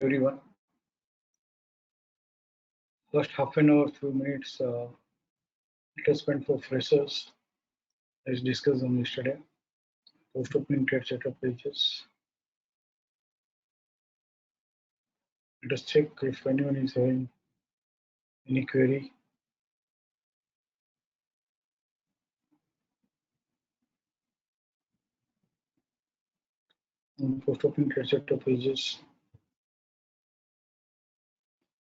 everyone. First half an hour, few minutes, let us spend for freshers as discussed on yesterday. Post opening trade setup pages. Let us check if anyone is having any query. On post opening trade setup pages.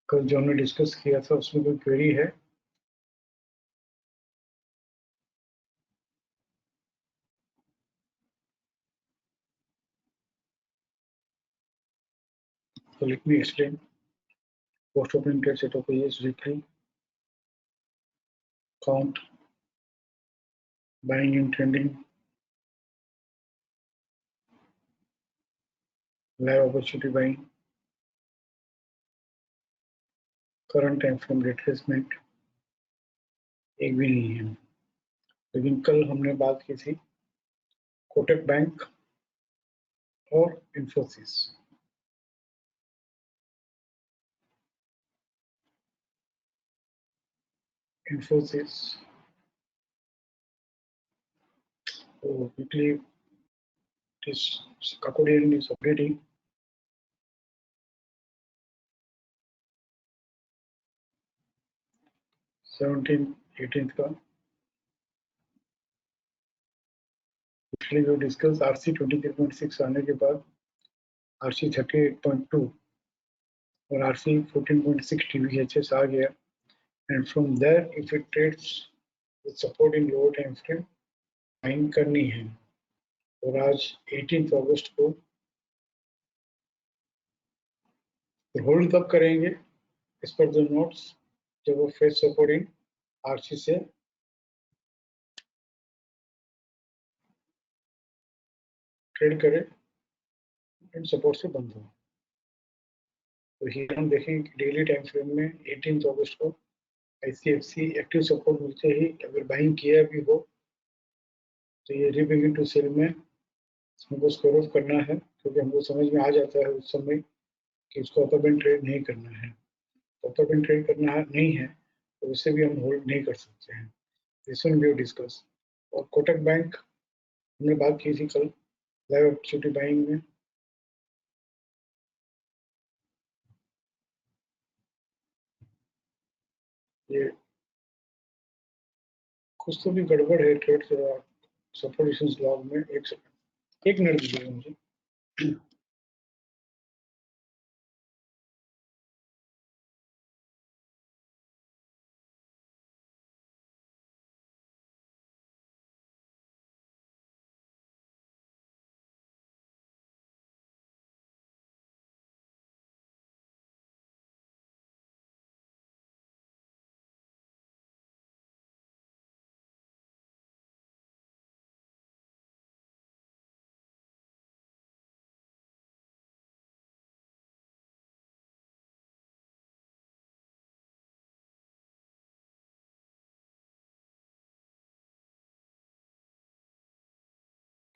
कल जो हमने discuss किया था उसमें कोई query है? So let me explain. Post opening trade setup pages weekly count, buying and trending, live opportunity buying, current time frame retracement एक भी नहीं है, लेकिन कल हमने बात की थी कोटक बैंक और Infosys. Infosys. So quickly, this Kakodian is updating. Seventeenth, 18th का. Actually, we discuss RC 23.6 आने के बाद RC 38.2 और RC 14.6 TVHS आ गया, and from there, if it trades with support in lower time frame, buying करनी है. और आज 18th अगस्त को होल्ड कब करेंगे इस पर जो नोट्स जब वो फेस सपोर्ट इन RC से ट्रेड करे एंड सपोर्ट से बंद हो. तो ये हम देखेंगे डेली टाइम फ्रेम में 18 अगस्त को ICFC एक्टिव सपोर्ट मिलते ही अगर बाइंग किया भी हो तो ये रीबिगिन टू सेल में हमको स्कोर ऑफ करना है, क्योंकि हमको समझ में आ जाता है उस समय कि उसको अपर बैंड ट्रेड नहीं करना है. तो अपर बैंड ट्रेड करना नहीं है तो उसे भी हम होल्ड नहीं कर सकते हैं. This one we discuss. और कोटक बैंक हमने बात की थी कल लाइव अपॉर्चुनिटी बाइंग में. ये कुछ तो भी गड़बड़ है ट्रेड सपोर्ट लॉग में. एक मिनट दीजिएगा मुझे.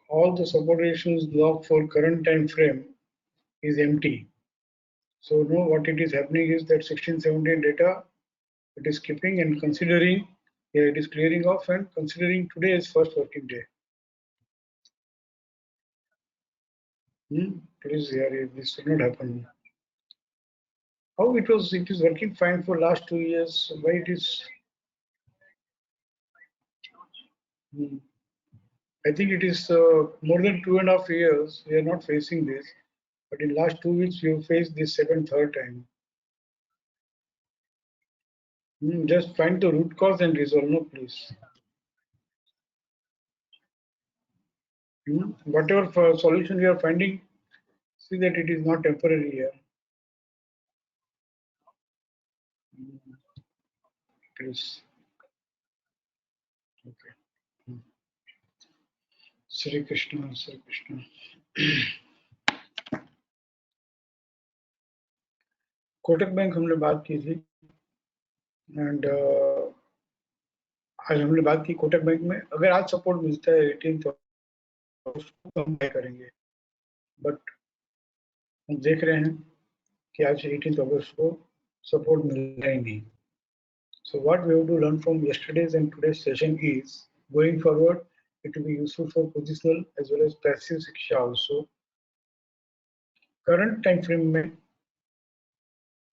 All the support resistance log for current time frame is empty. So now what it is happening is that 1617 data it is keeping and considering, it is clearing off and considering today is first working day. Please, this should not happen. How it is working fine for last 2 years. Why it is? I think it is more than 2.5 years we are not facing this, but in last 2 weeks we have faced this third time. Just find the root cause and resolve, no, please. Whatever solution you are finding, see that it is not temporary here. Please. Okay. Sri Krishna, Sri Krishna. Kotak bank हमने बात की थी and आज हमने बात की Kotak bank में अगर आज सपोर्ट मिलता है 18 तो उसको हम बाय करेंगे, बट हम देख रहे हैं कि आज 18 अगस्त को सपोर्ट मिला ही नहीं. So what we have to learn from yesterday's and today's session is, going forward, it will be useful for positional as well as passive शिक्षा also. Current time frame में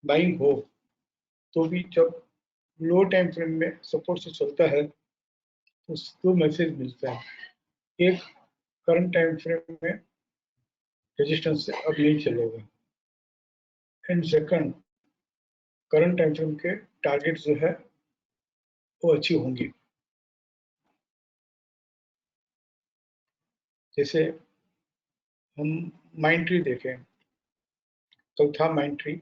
बाइंग हो तो भी जब लो टाइम फ्रेम में support से चलता है तो दो मैसेज मिलता है. एक, करंट टाइम फ्रेम में रेजिस्टेंस से अब नहीं चलेगा, and second, current time frame के टारगेट जो है वो अचीव होंगी. जैसे हम माइंड ट्री देखें, कल था माइंड ट्री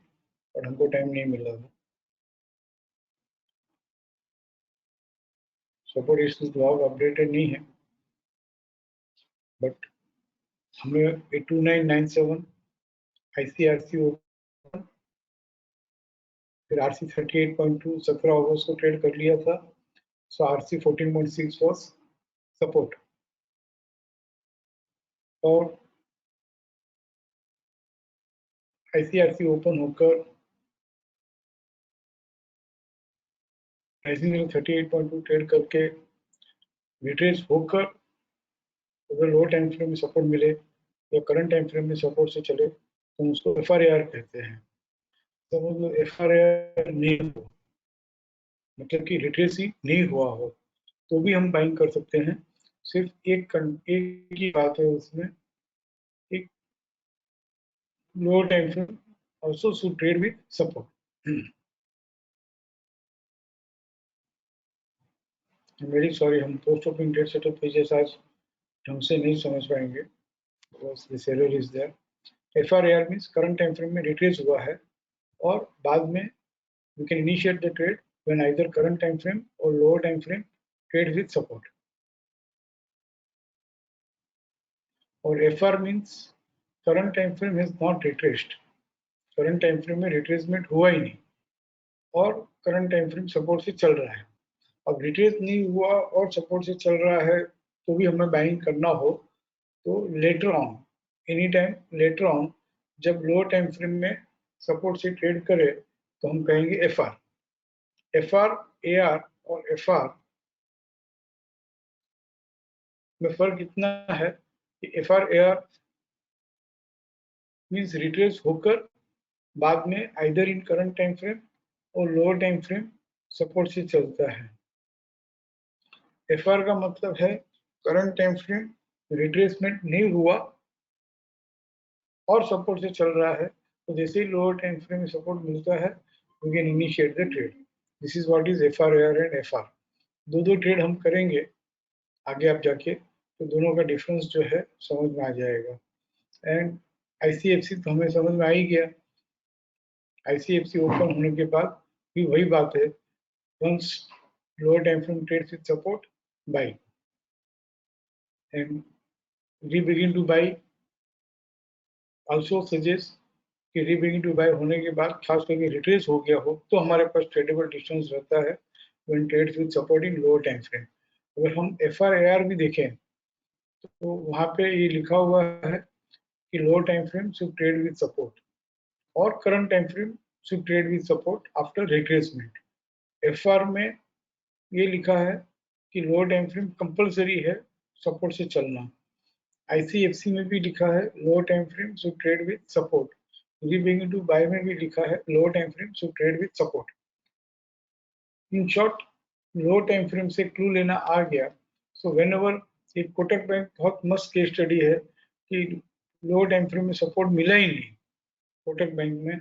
और हमको टाइम नहीं मिल रहा था. सपोर्ट इश्यूज ब्लॉग अपडेटेड नहीं है, बट हमने 2997 ICRC ओपन, फिर RC 38.2 17 अगस्त को ट्रेड कर लिया था. सो RC 14.6 वॉज सपोर्ट. और ICRC ओपन होकर राइजिंग 38.2 ट्रेड करके रिट्रेस होकर अगर लो टाइम फ्रेम में सपोर्ट मिले या करंट टाइम फ्रेम में सपोर्ट से चले तो उसको FRAR कहते हैं. तो वो FRAR नहीं हो, मतलब कि रिट्रेस ही नहीं हुआ हो, तो भी हम बाइंग कर सकते हैं. सिर्फ एक ही बात है उसमें, एक low time frame also should trade with support. Very sorry, हम post opening date setup pages आज हमसे नहीं समझ पाएंगे. This error is there. FRAR means current time frame में रिट्रेस हुआ है और बाद में we can initiate the trade when either current time frame or lower time frame trades with support. और FR means current time frame has not retraced. current time frame में retracement हुआ ही नहीं और current time frame support से चल रहा है. अब रिट्रेस नहीं हुआ और सपोर्ट से चल रहा है तो भी हमें बाइंग करना हो तो later on, any time later on, जब लो टाइम फ्रेम में सपोर्ट से ट्रेड करे तो हम कहेंगे FR. AR और FR में फर्क इतना है कि FRAR मींस रिट्रेस होकर बाद में either in current time frame और लोअर टाइम फ्रेम सपोर्ट से चलता है. FR का मतलब है करंट टाइम फ्रेम रिट्रेसमेंट नहीं हुआ और सपोर्ट से चल रहा है, तो जैसे ही लोअर टाइम फ्रेम में सपोर्ट मिलता है we can initiate the trade. This is what is FRAR and FR. दो ट्रेड हम करेंगे आगे आप जाके तो दोनों का डिफरेंस जो है समझ में आ जाएगा. एंड ICFC तो हमें समझ में आ ही गया. ICFC ओपन होने के बाद भी वही बात है, once lower time frame trades with support, buy, and we begin to buy. Also suggest कि रीबिगिन टू बाय होने के बाद खास करके रिट्रेस हो गया हो तो हमारे पास ट्रेडेबल डिस्टेंस रहता है when trades with support in lower time frame. अगर हम FRAR भी देखें तो वहाँ पे ये लिखा हुआ है कि lower time frame should trade with support और current time frame should trade with support after retracement. FR में ये लिखा है कि लोअर टाइम फ्रेम कंपलसरी है सपोर्ट से चलना. ICFC में भी लिखा है lower time frame should trade with support. Rebegin to buy में भी लिखा है lower time frame should trade with support. In short, lower time frame से क्लू लेना आ गया. सो व्हेन एवर एक कोटक बैंक बहुत मस्त केस स्टडी है कि लोअर टाइम फ्रेम में सपोर्ट मिला ही नहीं. कोटक बैंक में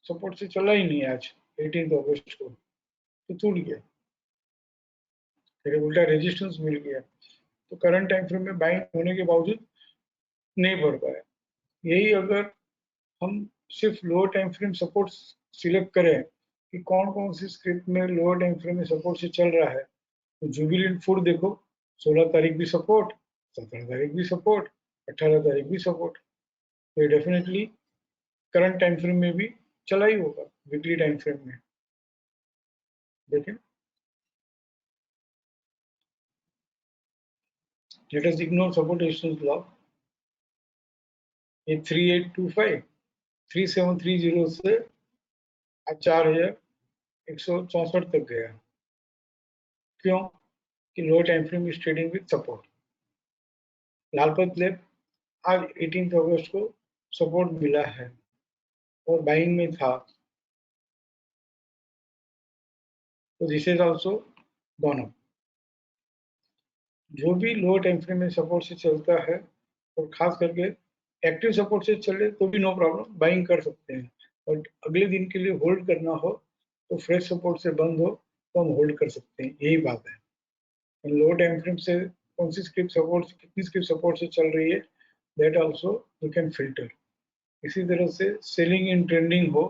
सपोर्ट से चला ही नहीं आज 18 अगस्त को, तो टूट गया, फिर उल्टा रेजिस्टेंस मिल गया. तो करंट टाइम फ्रेम में बाइंग होने के बावजूद नहीं बढ़ पाया. यही अगर हम सिर्फ lower time frame support select करें कि कौन कौन सी स्क्रिप्ट में लोअर टाइम फ्रेम में सपोर्ट से चल रहा है, तो जुबिलेंट फूड देखो, 16 तारीख भी सपोर्ट, 17 तारीख भी सपोर्ट, 18 तारीख भी सपोर्ट. तो डेफिनेटली करंट टाइम फ्रेम में भी चला ही होगा वीकली टाइम फ्रेम में. देखें, let us ignore support resistance block. ये 3825 3730 से 4164 तक गया। क्यों? कि lower time frame is trading with support. Lalpath lab आज 18 अगस्त को सपोर्ट मिला है और बाइंग में था, तो this is also gone up. जो भी लोअर टाइम फ्रेम में सपोर्ट से चलता है और खास करके एक्टिव सपोर्ट से चले तो भी नो प्रॉब्लम, बाइंग कर सकते हैं। और अगले दिन के लिए होल्ड करना हो तो फ्रेश सपोर्ट से बंद हो तो हम होल्ड कर सकते हैं, यही बात है। लोअर टाइम फ्रेम से कौन सी स्क्रिप्ट सपोर्ट, कितनी स्क्रिप्ट सपोर्ट से चल रही है, that also you can filter. इसी तरह से सेलिंग इन ट्रेंडिंग हो,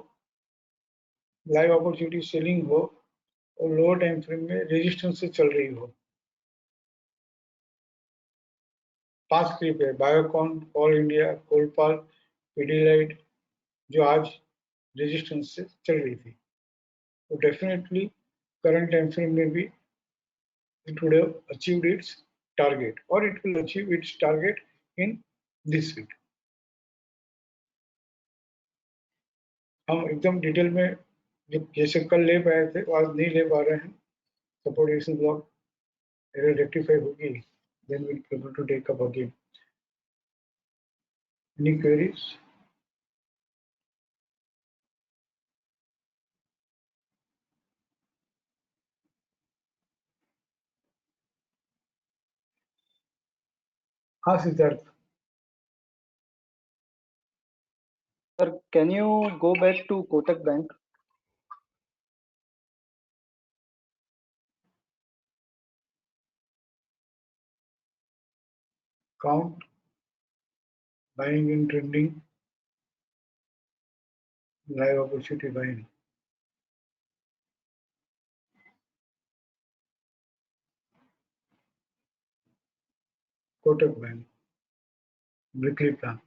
लाइव अपॉर्चुनिटी सेलिंग हो और लोअर टाइम फ्रेम में रेजिस्टेंस से चल रही हो। 5 स्क्रिप्ट है, बायोकॉन, कॉल इंडिया, कोलपाल, पीडीलाइट, जो आज रेजिस्टेंस से चल रही थी। तो डेफिनेटली करंट टाइम फ्रेम में भी it would have achieved its target or it will achieve its target in this week. हम एकदम डिटेल में जैसे कल ले पाए थे आज नहीं ले पा रहे हैं। Support resistance block error rectify होगी, then we'll be able to take up again. Any queries? हाँ Siddharth. Sir, can you go back to Kotak Bank? Count, buying in trending, live opportunity buying. Kotak Bank, weekly plan.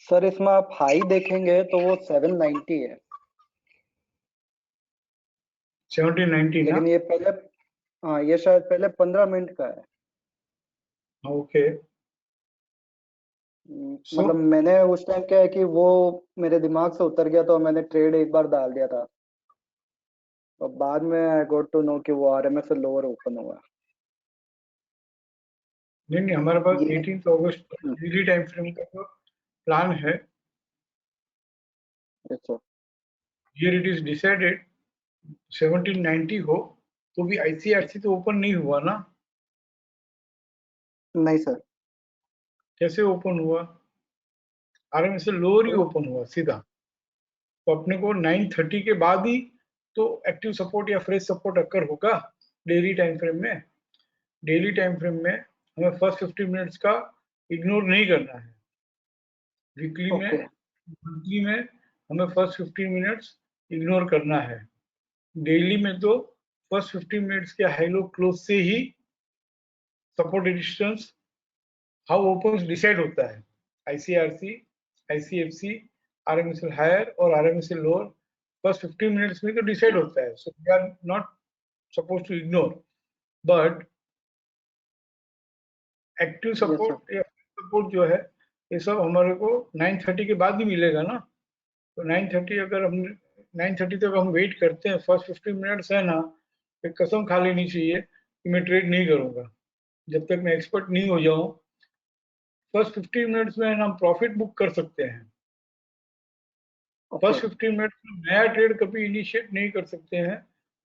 Sir इसमें आप high देखेंगे तो वो 790 है, 1790 ना? लेकिन ये पहले, हाँ ये शायद पहले 15 मिनट का है। ओके। मतलब मैंने उस टाइम क्या है कि वो मेरे दिमाग से उतर गया तो मैंने ट्रेड एक बार डाल दिया था और बाद में आई गॉट टू नो कि वो आरएमएस से लोअर ओपन हुआ। नहीं, हमारे पास ये 18 अगस्त डेली टाइम फ्रेम का जो प्लान है, here it is decided 1790 हो तो भी आईसीआरसी तो ओपन नहीं हुआ ना? नहीं सर। कैसे ओपन हुआ? आरएमएस से लोअर ही ओपन हुआ सीधा। तो अपने को 930 के बाद ही तो एक्टिव सपोर्ट या फ्रेश सपोर्ट अकर होगा डेली टाइम फ्रेम में। डेली टाइम फ्रेम में हमें फर्स्ट 50 मिनट्स का इग्नोर नहीं करना है। वीकली में, मंथली में हमें फर्स्ट 15 मिनट्स इग्नोर करना है। डेली में तो फर्स्ट 15 मिनट्स के हाई लो क्लोज से ही support resistance how open decide होता है। आईसीआरसी, आईसीएफसी, आरएमएसएल हायर और आरएमएसएल लोअर फर्स्ट 15 मिनट्स में तो डिसाइड होता है। So we are not suppose to ignore, but active support या सपोर्ट जो है ये सब हमारे को 930 के बाद ही मिलेगा ना। तो 930 अगर हम 930 तक हम वेट करते हैं, फर्स्ट 15 मिनट्स है ना, एक कसम खा लेनी चाहिए कि मैं ट्रेड नहीं करूंगा जब तक मैं एक्सपर्ट नहीं हो जाऊं। फर्स्ट 15 मिनट्स में हम प्रॉफिट बुक कर सकते हैं। फर्स्ट 15 मिनट्स में नया ट्रेड कभी इनिशिएट नहीं कर सकते हैं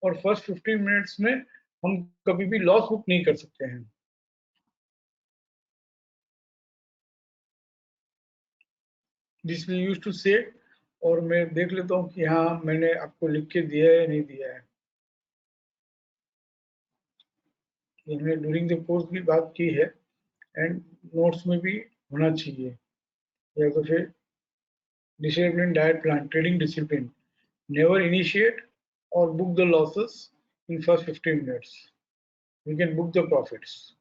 और फर्स्ट 15 मिनट्स में हम कभी भी लॉस बुक नहीं कर सकते हैं। दिस वी यूज्ड टू से, और मैं देख लेता हूँ कि हाँ मैंने आपको लिख के दिया है या नहीं दिया है। हमने ड्यूरिंग द कोर्स भी बात की है एंड नोट्स में भी होना चाहिए। या तो फिर discipline diet plan, trading discipline, never initiate or book the losses in first 15 minutes. You can book the profits.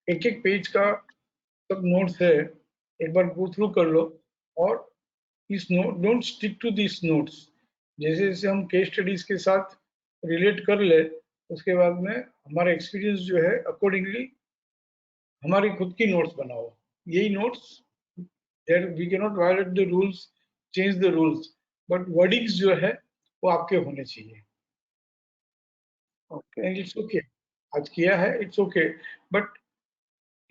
एक एक पेज का सब नोट्स है, एक बार गो थ्रू कर लो और इस note don't stick to this notes. जैसे जैसे हम केस स्टडीज के साथ रिलेट कर ले उसके बाद में हमारा एक्सपीरियंस जो है अकॉर्डिंगली हमारी खुद की नोट्स बनाओ। यही notes there we can not violate the rules, change the rules, but wordings जो है वो आपके होने चाहिए। ओके। एंड इट्स ओके, आज किया है, इट्स ओके, बट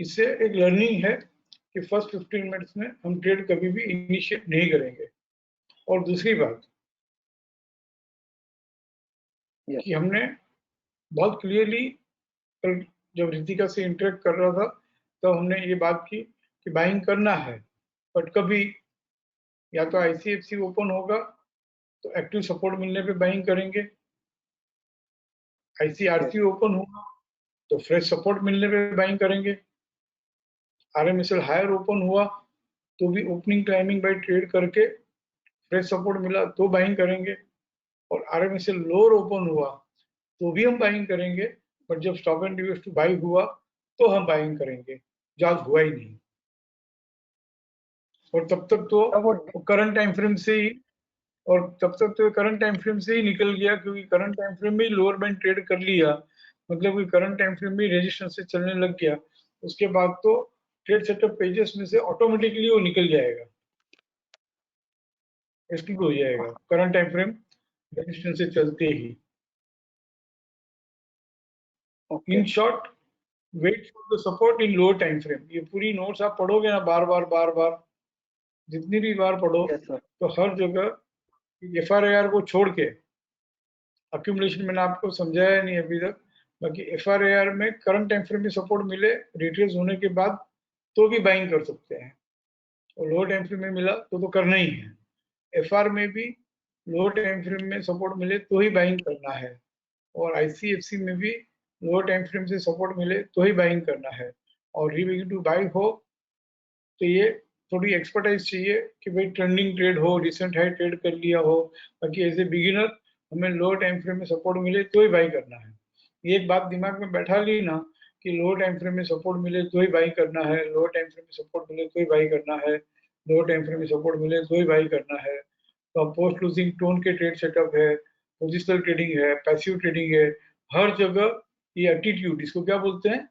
इससे एक लर्निंग है कि फर्स्ट 15 मिनट्स में हम ट्रेड कभी भी इनिशिएट नहीं करेंगे। और दूसरी बात यस कि हमने बहुत क्लियरली कल जब रितिका से इंटरेक्ट कर रहा था तो हमने ये बात की कि बाइंग करना है, बट कभी या तो आईसीएफसी ओपन होगा तो एक्टिव सपोर्ट मिलने पे बाइंग करेंगे, आईसीआरसी ओपन होगा तो फ्रेश सपोर्ट मिलने पे बाइंग करेंगे, आरएमएसएल हायर ओपन हुआ तो भी ओपनिंग टाइमिंग बाय ट्रेड करके फ्रेश सपोर्ट मिला तो बाइंग करेंगे, और आरएमएसएल लोअर ओपन हुआ तो भी हम बाइंग करेंगे, बट जब स्टॉप एंड डिवेस्ट टू बाई हुआ तो हम बाइंग करेंगे, जो आज हुआ ही नहीं। और तब तक अब वो तो करंट टाइम फ्रेम से ही और तब तक तो करंट टाइम फ्रेम से ही निकल गया, क्योंकि करंट टाइम फ्रेम में ही लोअर बैंड ट्रेड कर लिया, मतलब कि करंट टाइम फ्रेम में रेजिस्टेंस से चलने लग गया। उसके बाद तो ट्रेड सेटअप पेजेस में से ऑटोमेटिकली वो निकल जाएगा, एक्सक्लूड हो जाएगा करंट टाइम फ्रेम रेजिस्टेंस से चलते ही। Okay. In short, wait for the support in lower time frame. ये पूरी नोट्स आप पढ़ोगे ना बार बार बार बार, जितनी भी बार पढ़ो, यस सर। तो हर जगह एफआरएआर को छोड़ के, अक्यूमुलेशन मैंने आपको समझाया नहीं अभी तक, बाकी एफआरएआर में करंट टाइम फ्रेम में सपोर्ट मिले रिट्रेस होने के बाद तो भी बाइंग कर सकते हैं, और लोअर टाइम फ्रेम में मिला तो करना ही है। एफआर में भी लोअर टाइम फ्रेम में सपोर्ट मिले तो ही बाइंग करना है, और आईसीएफसी में भी लोअर टाइम फ्रेम से सपोर्ट मिले तो ही बाइंग करना है। और रीबिगिन टू बाई हो तो ये थोड़ी एक्सपर्टाइज चाहिए कि भाई ट्रेंडिंग ट्रेड हो, रिसेंट हाई ट्रेड कर लिया हो, बाकी एज ए बिगिनर हमें लोअर टाइम फ्रेम में सपोर्ट मिले तो ही बाई करना है। ये एक बात दिमाग में बैठा ली ना कि लोअर टाइम फ्रेम में सपोर्ट मिले तो ही बाई करना है, लोअर टाइम फ्रेम में सपोर्ट मिले तो ही बाई करना है, लोअर टाइम फ्रेम में सपोर्ट मिले तो ही बाई करना है। तो पोस्ट लूजिंग टोन के ट्रेड सेटअप है, पोजिशनल ट्रेडिंग है, पैसिव ट्रेडिंग है, हर जगह ये एटीट्यूड, इसको क्या बोलते हैं,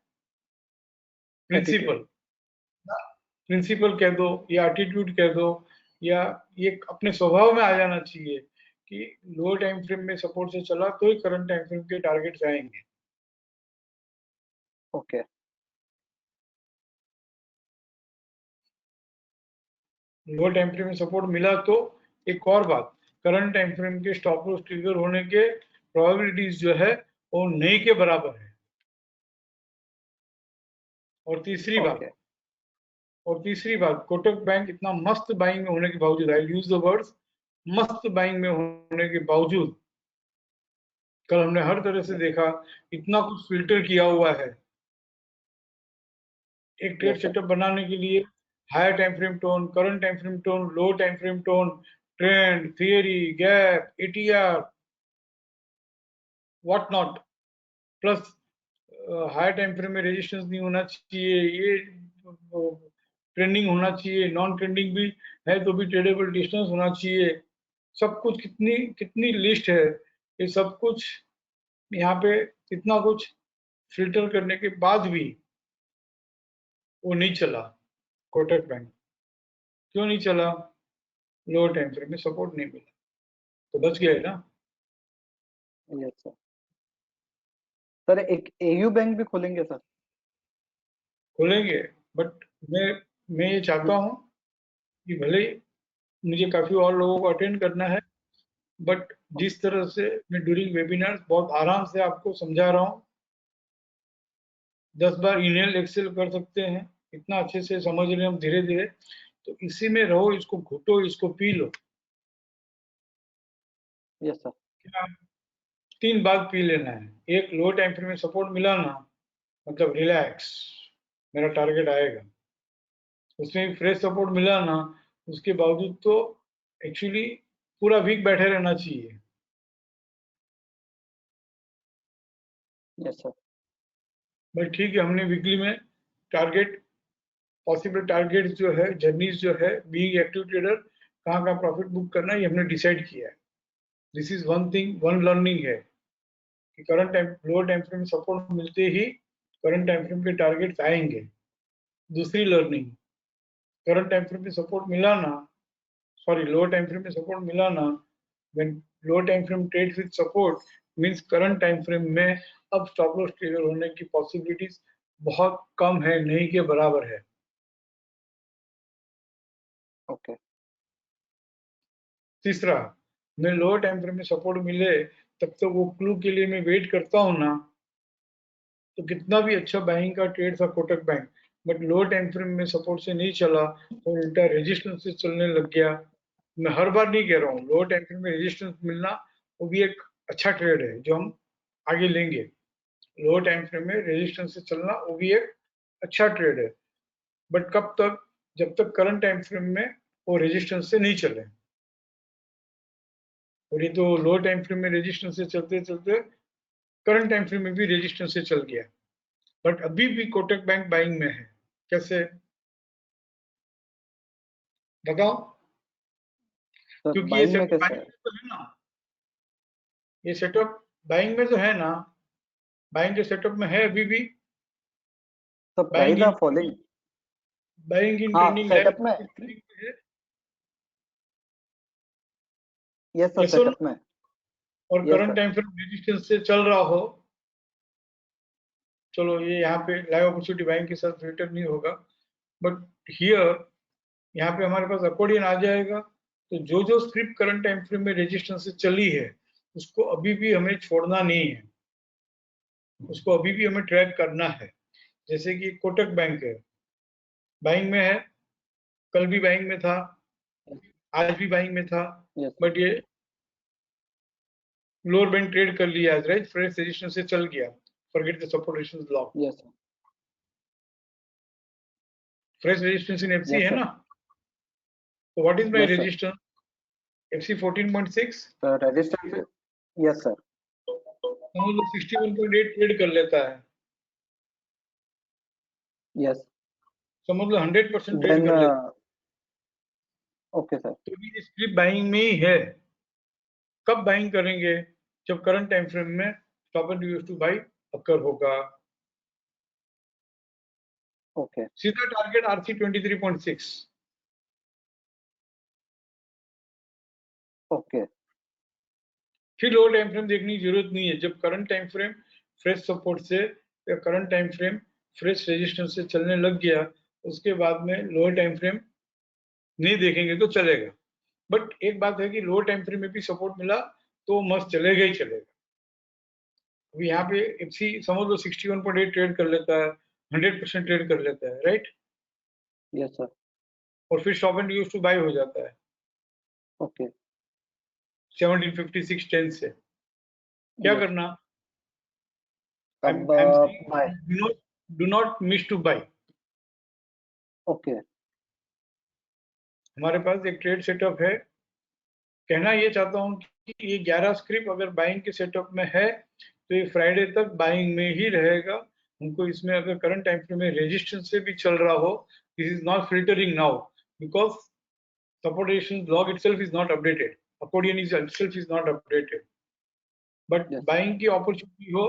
एटीट्यूड। प्रिंसिपल, प्रिंसिपल कह दो या एटीट्यूड कह दो, या ये अपने स्वभाव में आ जाना चाहिए कि लोअर टाइम फ्रेम में सपोर्ट से चला तो ही करंट टाइम फ्रेम के टारगेट्स आएंगे। ओके। लोअर टाइम फ्रेम में सपोर्ट मिला तो एक और बात, करंट टाइम फ्रेम के स्टॉप लॉस ट्रिगर होने के प्रोबेबिलिटीज जो है वो नहीं के बराबर है। और तीसरी बात, ओके। कोटक बैंक इतना मस्त बाइंग में होने के बावजूद, आई यूज द वर्ड्स मस्त बाइंग में होने के बावजूद, कल हमने हर तरह से देखा, इतना कुछ फिल्टर किया हुआ है एक ट्रेड यस सर। सेटअप बनाने के लिए, higher time frame tone, current time frame tone, low time frame tone, trend, theory, gap, ATR, what not, plus higher time frame में रेजिस्टेंस नहीं होना चाहिए, ये ट्रेंडिंग होना चाहिए, नॉन ट्रेंडिंग भी है तो भी ट्रेडेबल डिस्टेंस होना चाहिए, सब कुछ, कितनी कितनी लिस्ट है, ये सब कुछ यहाँ पे इतना कुछ फिल्टर करने के बाद भी वो नहीं चला कोटक बैंक। क्यों नहीं चला? लोअर टाइम फ्रेम में सपोर्ट नहीं मिला तो बच गए ना। Yes sir. सर एक एयू बैंक भी खोलेंगे सर? खोलेंगे, बट मैं ये चाहता हूँ कि भले ही मुझे काफी और लोगों को अटेंड करना है, बट जिस तरह से मैं ड्यूरिंग वेबिनार बहुत आराम से आपको समझा रहा हूँ, 10 बार ईमेल एक्सेल कर सकते हैं, इतना अच्छे से समझ रहे हैं हम धीरे धीरे, तो इसी में रहो, इसको घुटो, इसको पी लो। Yes sir. क्या 3 बात पी लेना है, एक लो टाइम फ्रेम में सपोर्ट मिला ना, मतलब रिलैक्स, मेरा टारगेट आएगा, उसमें फ्रेश सपोर्ट मिला ना, उसके बावजूद तो एक्चुअली पूरा वीक बैठे रहना चाहिए। Yes sir. बट ठीक है, हमने वीकली में टारगेट, पॉसिबल टारगेट्स जो है, जर्नीज जो है, बीइंग एक्टिव ट्रेडर, कहाँ कहाँ प्रॉफिट बुक करना है, ये हमने डिसाइड किया है। This is one thing, one learning है कि current time, lower time frame में सपोर्ट मिलते ही करंट टाइम फ्रेम के टारगेट्स आएंगे। दूसरी लर्निंग, करंट टाइम फ्रेम में सपोर्ट मिला ना, सॉरी लोअर टाइम फ्रेम में सपोर्ट मिला ना, when lower time frame trades with support means current time frame में अब स्टॉप लॉस ट्रिगर होने की पॉसिबिलिटीज बहुत कम है, नहीं के बराबर है। ओके तीसरा, मैं लोअर टाइम फ्रेम में सपोर्ट मिले तब तक वो क्लू के लिए मैं वेट करता हूँ ना, तो कितना भी अच्छा बाइंग का ट्रेड था Kotak bank, but lower time frame में सपोर्ट से नहीं चला तो उल्टा रेजिस्टेंस से चलने लग गया। मैं हर बार नहीं कह रहा हूँ, लोअर टाइम फ्रेम में रेजिस्टेंस मिलना वो भी एक अच्छा ट्रेड है जो हम आगे लेंगे। लोअर टाइम फ्रेम में रेजिस्टेंस से चलना वो भी एक अच्छा ट्रेड है, बट कब तक, जब तक करंट टाइम फ्रेम में वो रेजिस्टेंस से नहीं चले। और ये तो लोअर टाइम फ्रेम में रेजिस्टेंस से चलते चलते करंट टाइम फ्रेम में भी रेजिस्टेंस से चल गया, बट अभी भी कोटक बैंक बाइंग में है। कैसे बताओ? सर, क्योंकि ये बाइंग में सेटअप कैसे बाइंग है? में तो है ना, ये सेटअप बाइंग में तो है ना, बाइंग के सेटअप में है अभी भी। Sir, buying price in are falling. Buying इन हाँ, ट्रेंडिंग सेटअप में। लाइन है। यस सर, यस सेटअप में। और yes current sir. Time frame resistance से चल रहा हो, चलो ये यहाँ पे लाइव अपॉर्चुनिटी बाइंग के साथ रिटर्न नहीं होगा, बट हियर यहाँ पे हमारे पास अकॉर्डियन आ जाएगा। तो जो जो स्क्रिप्ट करंट टाइम फ्रेम में रेजिस्टेंस से चली है उसको अभी भी हमें छोड़ना नहीं है, उसको अभी भी हमें ट्रैक करना है। जैसे कि कोटक बैंक है, बाइंग में है, कल भी बाइंग में था, आज भी बाइंग में था, यस बट ये लोअर बैंड ट्रेड कर लिया आज, राइट, फ्रेश रेजिस्टेंस से चल गया, forget the support resistance block. Yes sir. Fresh resistance in FC yes है सर। ना, तो what is my yes sir. Resistance? FC 14.6, sir, resistance. Yes sir. समझ लो 61.8 ट्रेड कर लेता है, यस। समझ लो 100% ट्रेड देन कर लेता ओके सर। है। तो भी स्क्रिप्ट बाइंग में ही है। कब बाइंग करेंगे? जब करंट टाइम फ्रेम में stop and use to buy occur होगा। ओके सीधा टारगेट आरसी 23.6। ओके फिर लोअर टाइम फ्रेम देखने की जरूरत नहीं है, जब current time frame fresh support से या current time frame fresh resistance से चलने लग गया, उसके बाद में लोअर टाइम फ्रेम नहीं देखेंगे तो चलेगा। बट एक बात है कि लोअर टाइम फ्रेम में भी सपोर्ट मिला तो मस्त चलेगा ही चलेगा। अभी यहाँ पे एफसी समझ लो 61.8 ट्रेड कर लेता है, 100% ट्रेड कर लेता है, राइट, यस सर। और फिर stop and use to buy हो जाता है ओके 1756.10 से। क्या यस। करना? अब I'm saying buy. do not miss to buy। Okay हमारे पास एक ट्रेड सेटअप है, कहना ये चाहता हूँ कि ये 11 स्क्रिप्ट अगर बाइंग के सेटअप में है तो ये फ्राइडे तक बाइंग में ही रहेगा। हमको इसमें अगर करंट टाइम फ्रेम में रेजिस्टेंस से भी चल रहा हो, this is not filtering now because support resistance block itself is not updated, accordion is itself is not updated. But yes sir. Buying की अपॉर्चुनिटी हो,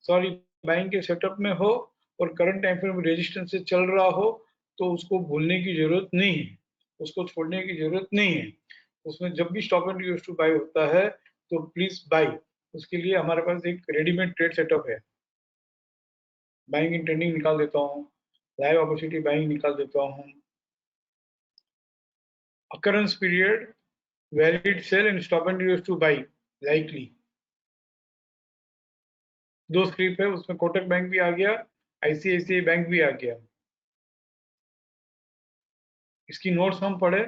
सॉरी बाइंग के सेटअप में हो और करंट टाइम फ्रेम रेजिस्टेंस से चल रहा हो, तो उसको भूलने की जरूरत नहीं है, उसको छोड़ने की जरूरत नहीं है। उसमें जब भी stop and use to buy होता है तो प्लीज बाय। उसके लिए हमारे पास एक रेडीमेड ट्रेड सेटअप है। बाइंग इन ट्रेंडिंग निकाल देता हूँ, लाइव अपॉर्चुनिटी बाइंग निकाल देता हूँ, occurrence period, valid sell and stop and use to buy likely। दो स्क्रिप्ट है उसमें, कोटक बैंक भी आ गया, आईसीआईसीआई बैंक भी आ गया। इसकी नोट्स हम पढ़े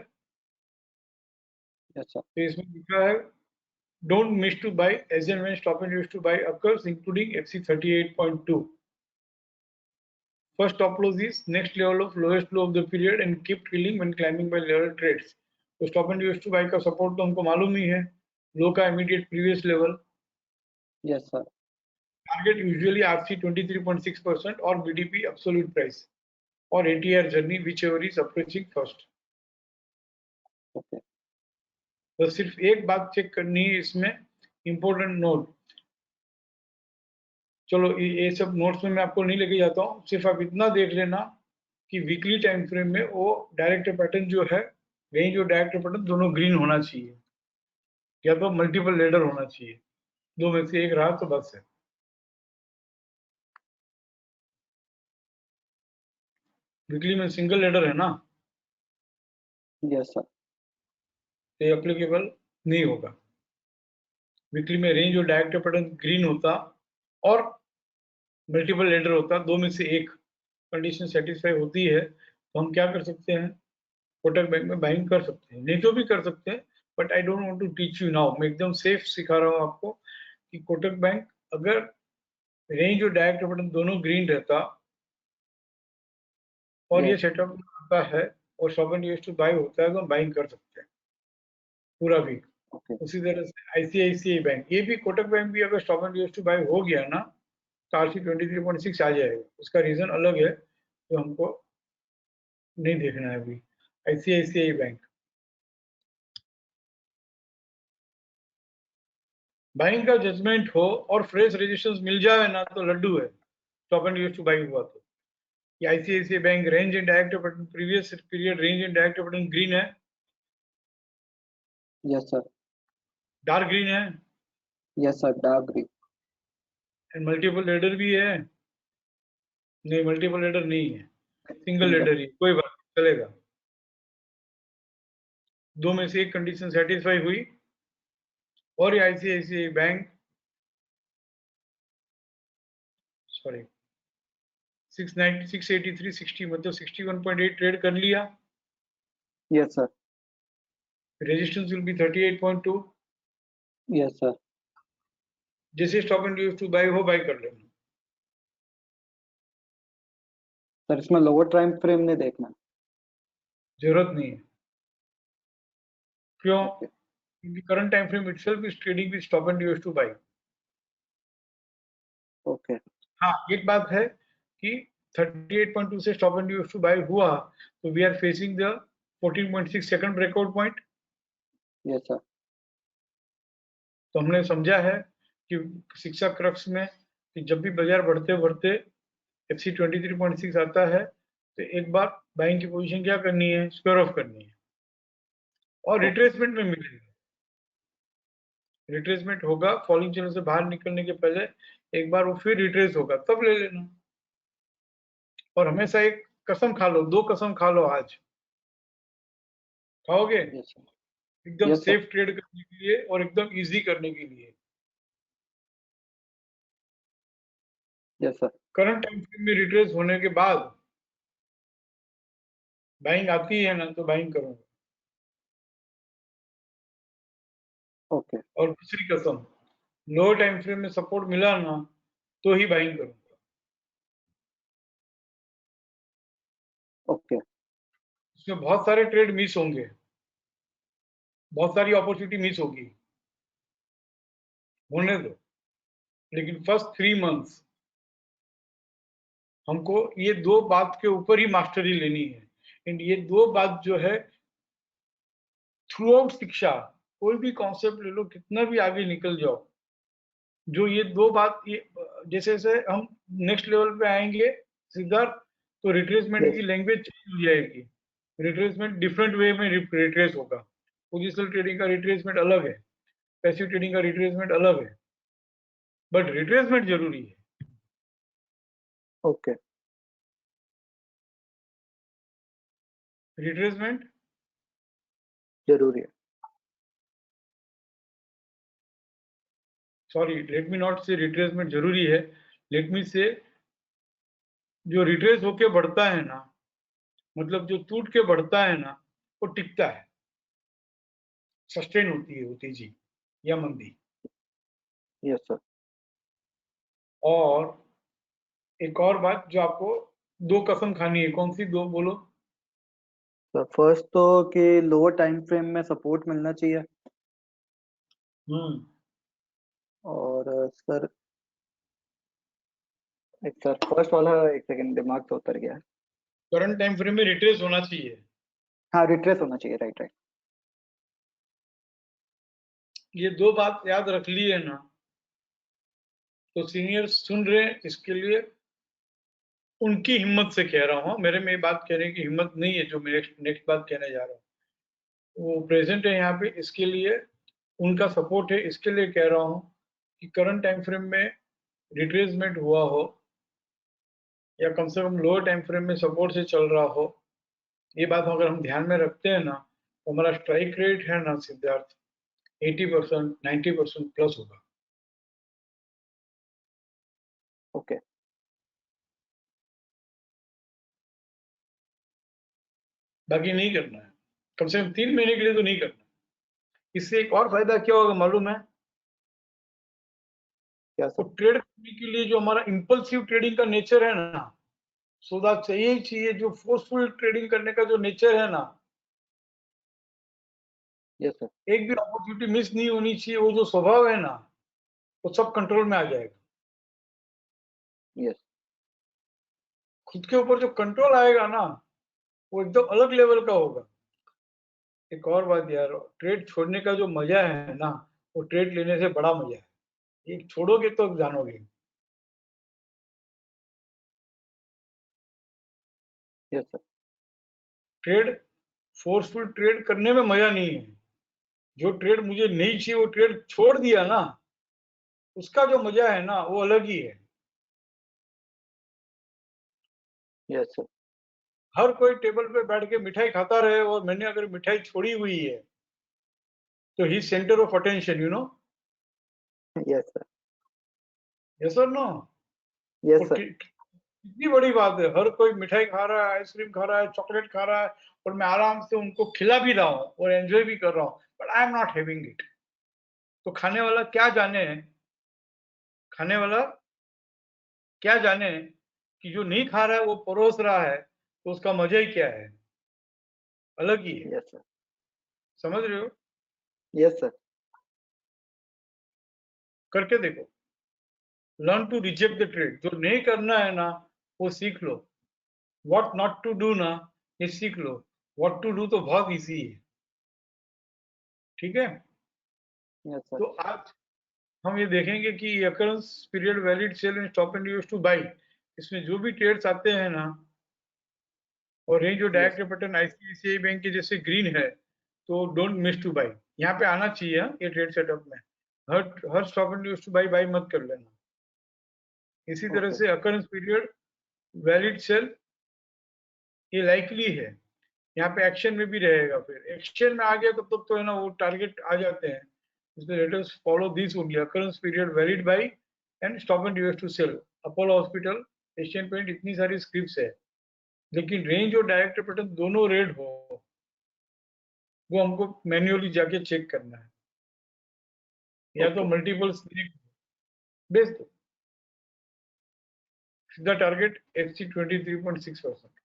यस सर। तो इसमें लिखा है don't miss to buy as and when stop and use to buy occurs including FC 38.2। First stop loss is next level of lowest low of the period and keep trailing when climbing by level trades। तो stop and use to buy का support तो हमको मालूम ही है, low का immediate previous level. Yes sir. Target usually RC 23.6% और BDP absolute price और ATR journey whichever is approaching first. Okay तो सिर्फ एक बात चेक करनी है इसमें, इंपॉर्टेंट नोट। चलो ये सब नोट्स में मैं आपको नहीं लेके जाता हूँ, सिर्फ आप इतना देख लेना कि वीकली टाइम फ्रेम में वो डायरेक्ट पैटर्न जो है, रेंज और डायरेक्ट पैटर्न दोनों ग्रीन होना चाहिए, या तो मल्टीपल लेडर होना चाहिए, दो में से एक रहा तो बस है। वीकली में सिंगल लेडर है ना, यस सर। तो ये एप्लीकेबल नहीं होगा। वीकली में रेंज और डायरेक्ट पैटर्न ग्रीन होता और मल्टीपल लेडर होता, दो में से एक कंडीशन सेटिस्फाई होती है, तो हम क्या कर सकते हैं, कोटक बैंक में बाइंग कर सकते हैं, नहीं तो भी कर सकते हैं, but I don't want to teach you now. मैं एकदम सेफ सिखा रहा हूँ आपको कि कोटक बैंक अगर रेंज और डायरेक्ट पैटर्न दोनों ग्रीन रहता और ये यस। सेटअप आता है और stop and use to buy होता है, तो हम बाइंग कर सकते हैं पूरा वीक। ओके। उसी तरह से आईसीआईसीआई बैंक, ये भी कोटक बैंक भी अगर stop and use to buy हो गया ना, तो आरसी 23.6 आ जाएगा। उसका रीजन अलग है जो हमको नहीं देखना है अभी। आईसीआईसीआई बैंक बाइंग का जजमेंट हो और फ्रेश रजिस्ट्रेशन मिल जाए ना, तो लड्डू है, stop and use to buy हुआ तो। ये ICICI bank range and direct pattern previous period range and direct pattern green है, यस सर। डार्क ग्रीन है, yes sir, dark green. And multiple ladder भी है। नहीं, मल्टीपल लेडर नहीं है, सिंगल सिंगल। लेडर ही, कोई बात नहीं, चलेगा। दो में से एक कंडीशन सेटिस्फाई हुई और ये आईसीआईसीआई बैंक, सॉरी 690 683 60 मतलब 61.8 ट्रेड कर लिया, yes sir. Resistance will be 38.2। Yes sir. जैसे stop and use to buy हो, बाई कर लेना, सर इसमें लोअर टाइम फ्रेम नहीं देखना। जरूरत नहीं है। क्यों? ओके। क्योंकि current time frame itself is trading with stop and use to buy. Okay. हाँ, एक बात है कि 38.2 से stop and use to buy हुआ, तो we are facing the 14.6 second breakout point. Yes sir. तो हमने समझा है कि शिक्षा क्रक्स में कि जब भी बाजार बढ़ते बढ़ते एफसी 23.6 आता है, तो एक बार बाइंग की पोजीशन क्या करनी है, स्क्वायर ऑफ करनी है, और ओके। रिट्रेसमेंट में मिलेगा। रिट्रेसमेंट होगा फॉलिंग चैनल से बाहर निकलने के पहले, एक बार वो फिर रिट्रेस होगा, तब ले लेना। और हमेशा एक कसम खा लो, दो कसम खा लो आज, खाओगे? Yes sir. एकदम यस सर। सेफ ट्रेड करने के लिए और एकदम इजी करने के लिए। Yes sir. Current time frame में रिट्रेस होने के बाद बाइंग आती है ना, तो बाइंग करूंगा। ओके। और दूसरी कसम, लोअर टाइम फ्रेम में सपोर्ट मिला ना, तो ही बाइंग करूंगा। ओके। इसमें बहुत सारे ट्रेड मिस होंगे, बहुत सारी अपॉर्चुनिटी मिस होगी, होने दो, लेकिन फर्स्ट 3 मंथ्स हमको ये दो बात के ऊपर ही मास्टरी लेनी है। एंड ये दो बात जो है थ्रू आउट शिक्षा, कोई भी कॉन्सेप्ट ले लो, कितना भी आगे निकल जाओ, जो ये दो बात, ये जैसे जैसे हम नेक्स्ट लेवल पे आएंगे सिद्धार्थ, तो रिट्रेसमेंट यस। की लैंग्वेज चेंज हो जाएगी। रिट्रेसमेंट डिफरेंट वे में रिट्रेस होगा। पोजिशनल ट्रेडिंग का रिट्रेसमेंट अलग है, पैसिव ट्रेडिंग का रिट्रेसमेंट अलग है, बट रिट्रेसमेंट जरूरी है। ओके। रिट्रेसमेंट जरूरी है। सॉरी, लेट मी नॉट से रिट्रेसमेंट जरूरी है, लेट मी से जो रिट्रेस होके बढ़ता है ना, मतलब जो टूट के बढ़ता है ना, वो टिकता है, सस्टेन होती है वो तेजी या मंदी। Yes sir. और एक और बात जो आपको दो कसम खानी है, कौन सी दो बोलो? सर फर्स्ट तो कि लोअर टाइम फ्रेम में सपोर्ट मिलना चाहिए। हम्म और सर एक सर फर्स्ट वाला एक सेकंड दिमाग से उतर गया। करंट टाइम फ्रेम में रिट्रेस होना चाहिए। हाँ, रिट्रेस होना चाहिए, राइट राइट। ये दो बात याद रख ली है ना, तो सीनियर सुन रहे हैं इसके लिए उनकी हिम्मत से कह रहा हूँ, मेरे में ये बात कहने की हिम्मत नहीं है जो मैं नेक्स्ट बात कहने जा रहा हूँ। वो प्रेजेंट है यहाँ पे, इसके लिए उनका सपोर्ट है, इसके लिए कह रहा हूँ कि करंट टाइम फ्रेम में रिट्रेसमेंट हुआ हो या कम से कम लोअर टाइम फ्रेम में सपोर्ट से चल रहा हो, ये बात अगर हम ध्यान में रखते हैं ना, तो हमारा स्ट्राइक रेट है ना सिद्धार्थ, 80% 90% प्लस होगा। ओके। बाकी नहीं करना है, कम से कम 3 महीने के लिए तो नहीं करना। इससे एक और फायदा क्या होगा मालूम है? क्या तो सर? ट्रेड करने के लिए जो हमारा इंपल्सिव ट्रेडिंग का नेचर है ना, सौदा चाहिए ही चाहिए, जो फोर्सफुल ट्रेडिंग करने का जो नेचर है ना, यस सर। एक भी अपॉर्चुनिटी मिस नहीं होनी चाहिए, वो जो स्वभाव है ना, वो सब कंट्रोल में आ जाएगा। यस। खुद के ऊपर जो कंट्रोल आएगा ना, वो एकदम अलग लेवल का होगा। एक और बात यार, ट्रेड छोड़ने का जो मजा है ना, वो ट्रेड लेने से बड़ा मजा है। ये छोड़ोगे तो जानोगे। Yes sir. Trade, forceful trade करने में मजा नहीं है। जो ट्रेड मुझे नहीं चाहिए वो ट्रेड छोड़ दिया ना, उसका जो मजा है ना वो अलग ही है। Yes sir. हर कोई टेबल पे बैठ के मिठाई खाता रहे और मैंने अगर मिठाई छोड़ी हुई है तो ही centre of attention, you know. Yes sir. Yes और नो? Yes sir. कितनी बड़ी बात है, हर कोई मिठाई खा रहा है, आइसक्रीम खा रहा है, चॉकलेट खा रहा है, और मैं आराम से उनको खिला भी रहा हूँ और एंजॉय भी कर रहा हूँ, but I am not having it. तो खाने वाला क्या जाने, खाने वाला क्या जाने कि जो नहीं खा रहा है वो परोस रहा है, तो उसका मजा ही क्या है, अलग ही है। Yes sir. समझ रहे हो? Yes sir. करके देखो, learn to reject the trade. जो नहीं करना है ना, वो सीख लो। व्हाट नॉट टू डू ना, ये सीख लो। व्हाट टू डू तो बहुत इजी है। ठीक है? Yes sir. तो आज हम ये देखेंगे कि occurrence period, valid sell and stop and use to buy, इसमें जो भी ट्रेड्स आते हैं ना, और रेंज और yes. Direct pattern ICICI bank के जैसे ग्रीन है, तो डोंट मिस टू बाई। यहाँ पे आना चाहिए हाँ, ये ट्रेड सेटअप में। हर हर stop and use to buy buy मत कर लेना। इसी तरह ओके। से अकरेंस पीरियड, वैलिड सेल, ये लाइकली है, यहाँ पे एक्शन में भी रहेगा। फिर एक्शन में आ गया तब तक तो है ना, वो टारगेट आ जाते हैं। इसमें let us follow this only, occurrence period, valid buy and stop and use to sell. Apollo Hospital, Asian Paint, इतनी सारी स्क्रिप्ट्स है, लेकिन रेंज और डायरेक्ट पैटर्न दोनों रेड हो, वो हमको मैन्युअली जाके चेक करना है, या तो ओके। मल्टीपल बेच दो। सीधा टारगेट FC 23.6%।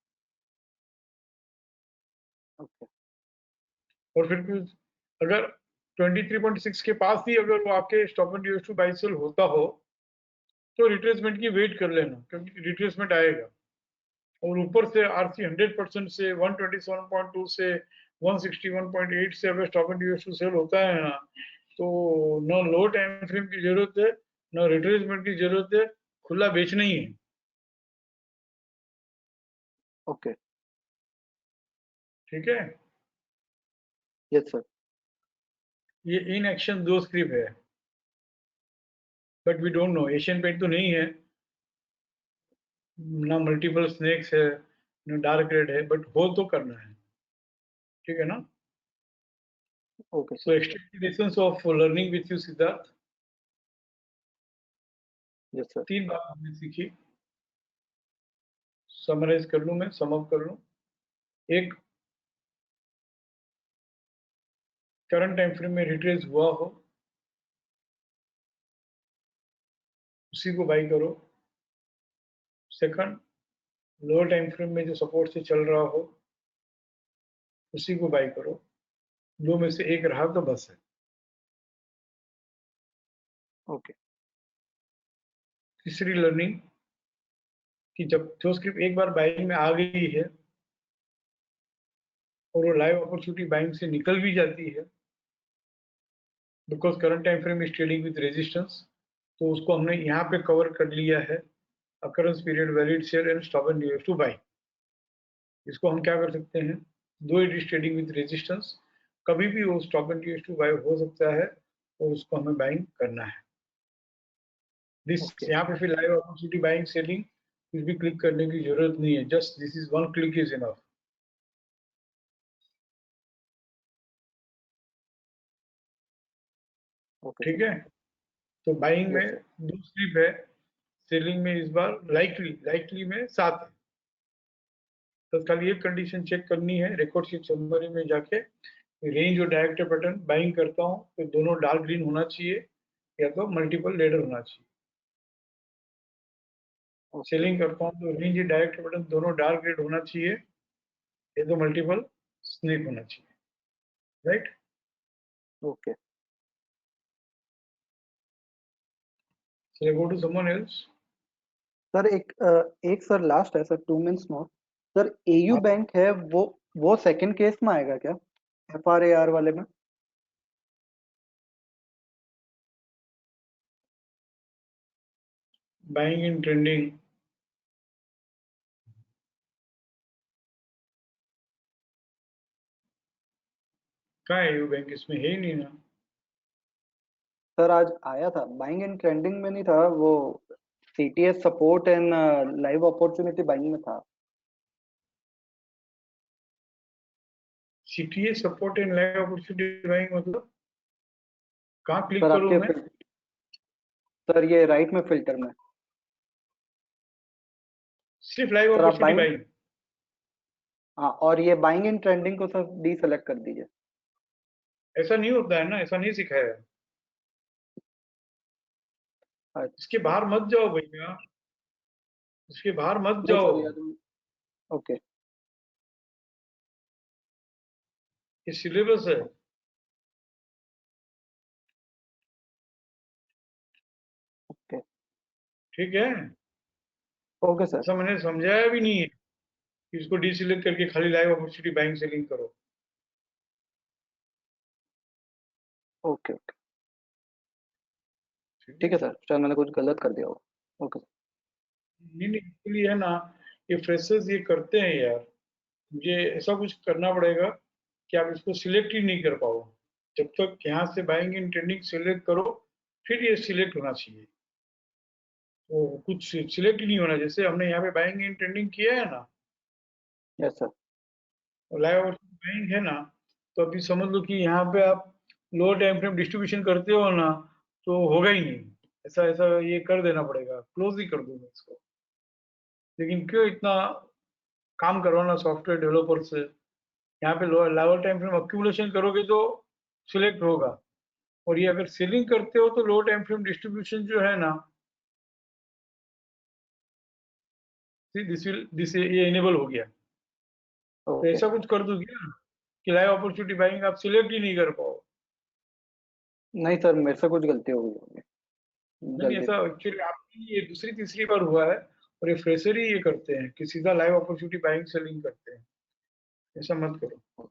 ओके। और फिर कुछ अगर 23.6 के पास ही अगर वो आपके stop and use to buy sell होता हो, तो रिट्रेसमेंट की वेट कर लेना, क्योंकि रिट्रेसमेंट आएगा। और ऊपर से आरसी 100% से 127.2 से 161.8 से अगर stop and use to sell होता है ना, तो न लो टाइम फ्रेम की जरूरत है, न रिट्रेसमेंट की जरूरत है, खुला बेचना ही है। ओके। ठीक है? Yes sir. ये इन एक्शन दो स्क्रिप्ट है, but we don't know, Asian Paint तो नहीं है ना, मल्टीपल स्नेक्स है, ना डार्क रेड है, बट हो तो करना है। ठीक है ना? Okay so sir. Expectations of learning with you Siddharth, yes sir. 3 बात हमने सीखी। समराइज कर लूं, मैं सम अप कर लूं। एक, करंट टाइम फ्रेम में रिट्रेस हुआ हो, उसी को बाई करो। सेकंड, लोअर टाइम फ्रेम में जो सपोर्ट से चल रहा हो, उसी को बाई करो। दो में से एक रहा तो बस है। ओके। तीसरी लर्निंग, कि जब जो स्क्रिप्ट एक बार बाइंग में आ गई है और वो लाइव अपॉर्चुनिटी बाइंग से निकल भी जाती है, because current time frame is trading with resistance, तो उसको हमने यहाँ पे कवर कर लिया है। occurrence period, valid share and stop and use to buy. इसको हम क्या कर सकते हैं, though it is trading with resistance, कभी भी वो stop and use to buy हो सकता है और उसको हमें बाइंग करना है। दिस ओके यहाँ पे फिर लाइव अपॉर्चुनिटी बाइंग सेलिंग कुछ भी क्लिक करने की जरूरत नहीं है, just this is one click is enough. Okay ठीक सर। है, तो बाइंग यस में सर। 2 स्लिप है, सेलिंग में इस बार लाइकली में 7 है। तत्काल ये कंडीशन चेक करनी है, रिकॉर्ड शीट समरी में जाके रेंज और डायरेक्टर पैटर्न बाइंग करता हूँ तो दोनों डार्क ग्रीन होना चाहिए या तो मल्टीपल लेडर होना चाहिए। ओके सेलिंग करता हूँ तो रेंज डायरेक्टर पैटर्न दोनों डार्क रेड होना चाहिए या तो मल्टीपल स्नेक होना चाहिए, right. Okay So I go to someone else. Sir, एक सर लास्ट है sir, 2 minutes more. Sir AU हाँ, बैंक है, वो सेकंड केस में आएगा क्या, FRAR वाले में? बाइंग इन ट्रेंडिंग, कहाँ है यू बैंक, इसमें है ही नहीं ना। सर आज आया था, बाइंग एंड ट्रेंडिंग में नहीं था वो, CTS support and live opportunity buying में था। CTA support and live opportunity buying मतलब कहाँ क्लिक सर करूँ आपके मैं? सर ये राइट में फिल्टर में। सिर्फ लाइव सर आप अपॉर्चुनिटी बाइंग, बाइंग? हाँ, और ये बाइंग एंड ट्रेंडिंग को सर डीसेलेक्ट कर दीजिए। ऐसा नहीं होता है ना, ऐसा नहीं सिखाया है। इसके अच्छा, बाहर मत जाओ भैया, इसके बाहर मत नहीं जाओ, सर यार। ओके ये सिलेबस है। ओके ठीक है, ओके सर। ऐसा मैंने समझाया भी नहीं है कि इसको डिसिलेक्ट करके खाली लाइव अपॉर्चुनिटी बाइंग सेलिंग करो। ओके ओके ठीक ठीक है, है सर, शायद मैंने कुछ गलत कर दिया होगा। ओके नहीं नहीं, इसलिए है ना, ये फ्रेशर्स ये करते हैं यार, मुझे ऐसा कुछ करना पड़ेगा कि आप इसको सिलेक्ट ही नहीं कर पाओ। जब तक यहाँ से बाइंग इन ट्रेंडिंग सिलेक्ट करो फिर ये सिलेक्ट होना चाहिए, वो कुछ सिलेक्ट ही नहीं होना। जैसे हमने यहाँ पे बाइंग इन ट्रेंडिंग किया है ना, यस सर। और लाइव बाइंग है ना, तो अभी समझ लो कि यहाँ पे आप लोअर टाइम फ्रेम डिस्ट्रीब्यूशन करते हो ना, तो होगा ही नहीं। ऐसा ऐसा ये कर देना पड़ेगा, क्लोज ही कर दूंगा इसको। लेकिन क्यों इतना काम करवाना सॉफ्टवेयर डेवलपर से? यहाँ पे लोअर टाइम फ्रेम अक्यूमुलेशन करोगे तो सिलेक्ट होगा, और ये अगर सेलिंग करते हो तो लो टाइम फ्रेम डिस्ट्रीब्यूशन जो है ना, दिस ये इनेबल हो गया। तो ओके ऐसा कुछ कर दूंगी ना कि लाइव अपॉर्चुनिटी बाइंग आप सिलेक्ट ही नहीं कर पाओ। नहीं सर, मेरे से कुछ गलती हो गई होगी, नहीं नहीं, जल्दी ऐसा में। एक्चुअली आपकी ये दूसरी तीसरी बार हुआ है, और ये फ्रेशर ही ये करते हैं कि सीधा लाइव अपॉर्चुनिटी बाइंग सेलिंग करते हैं। ऐसा मत करो।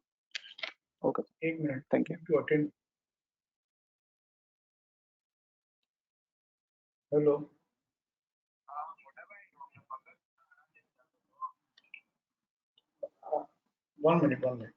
ओके, एक minute thank you. To attend. Hello, 1 minute 1 minute.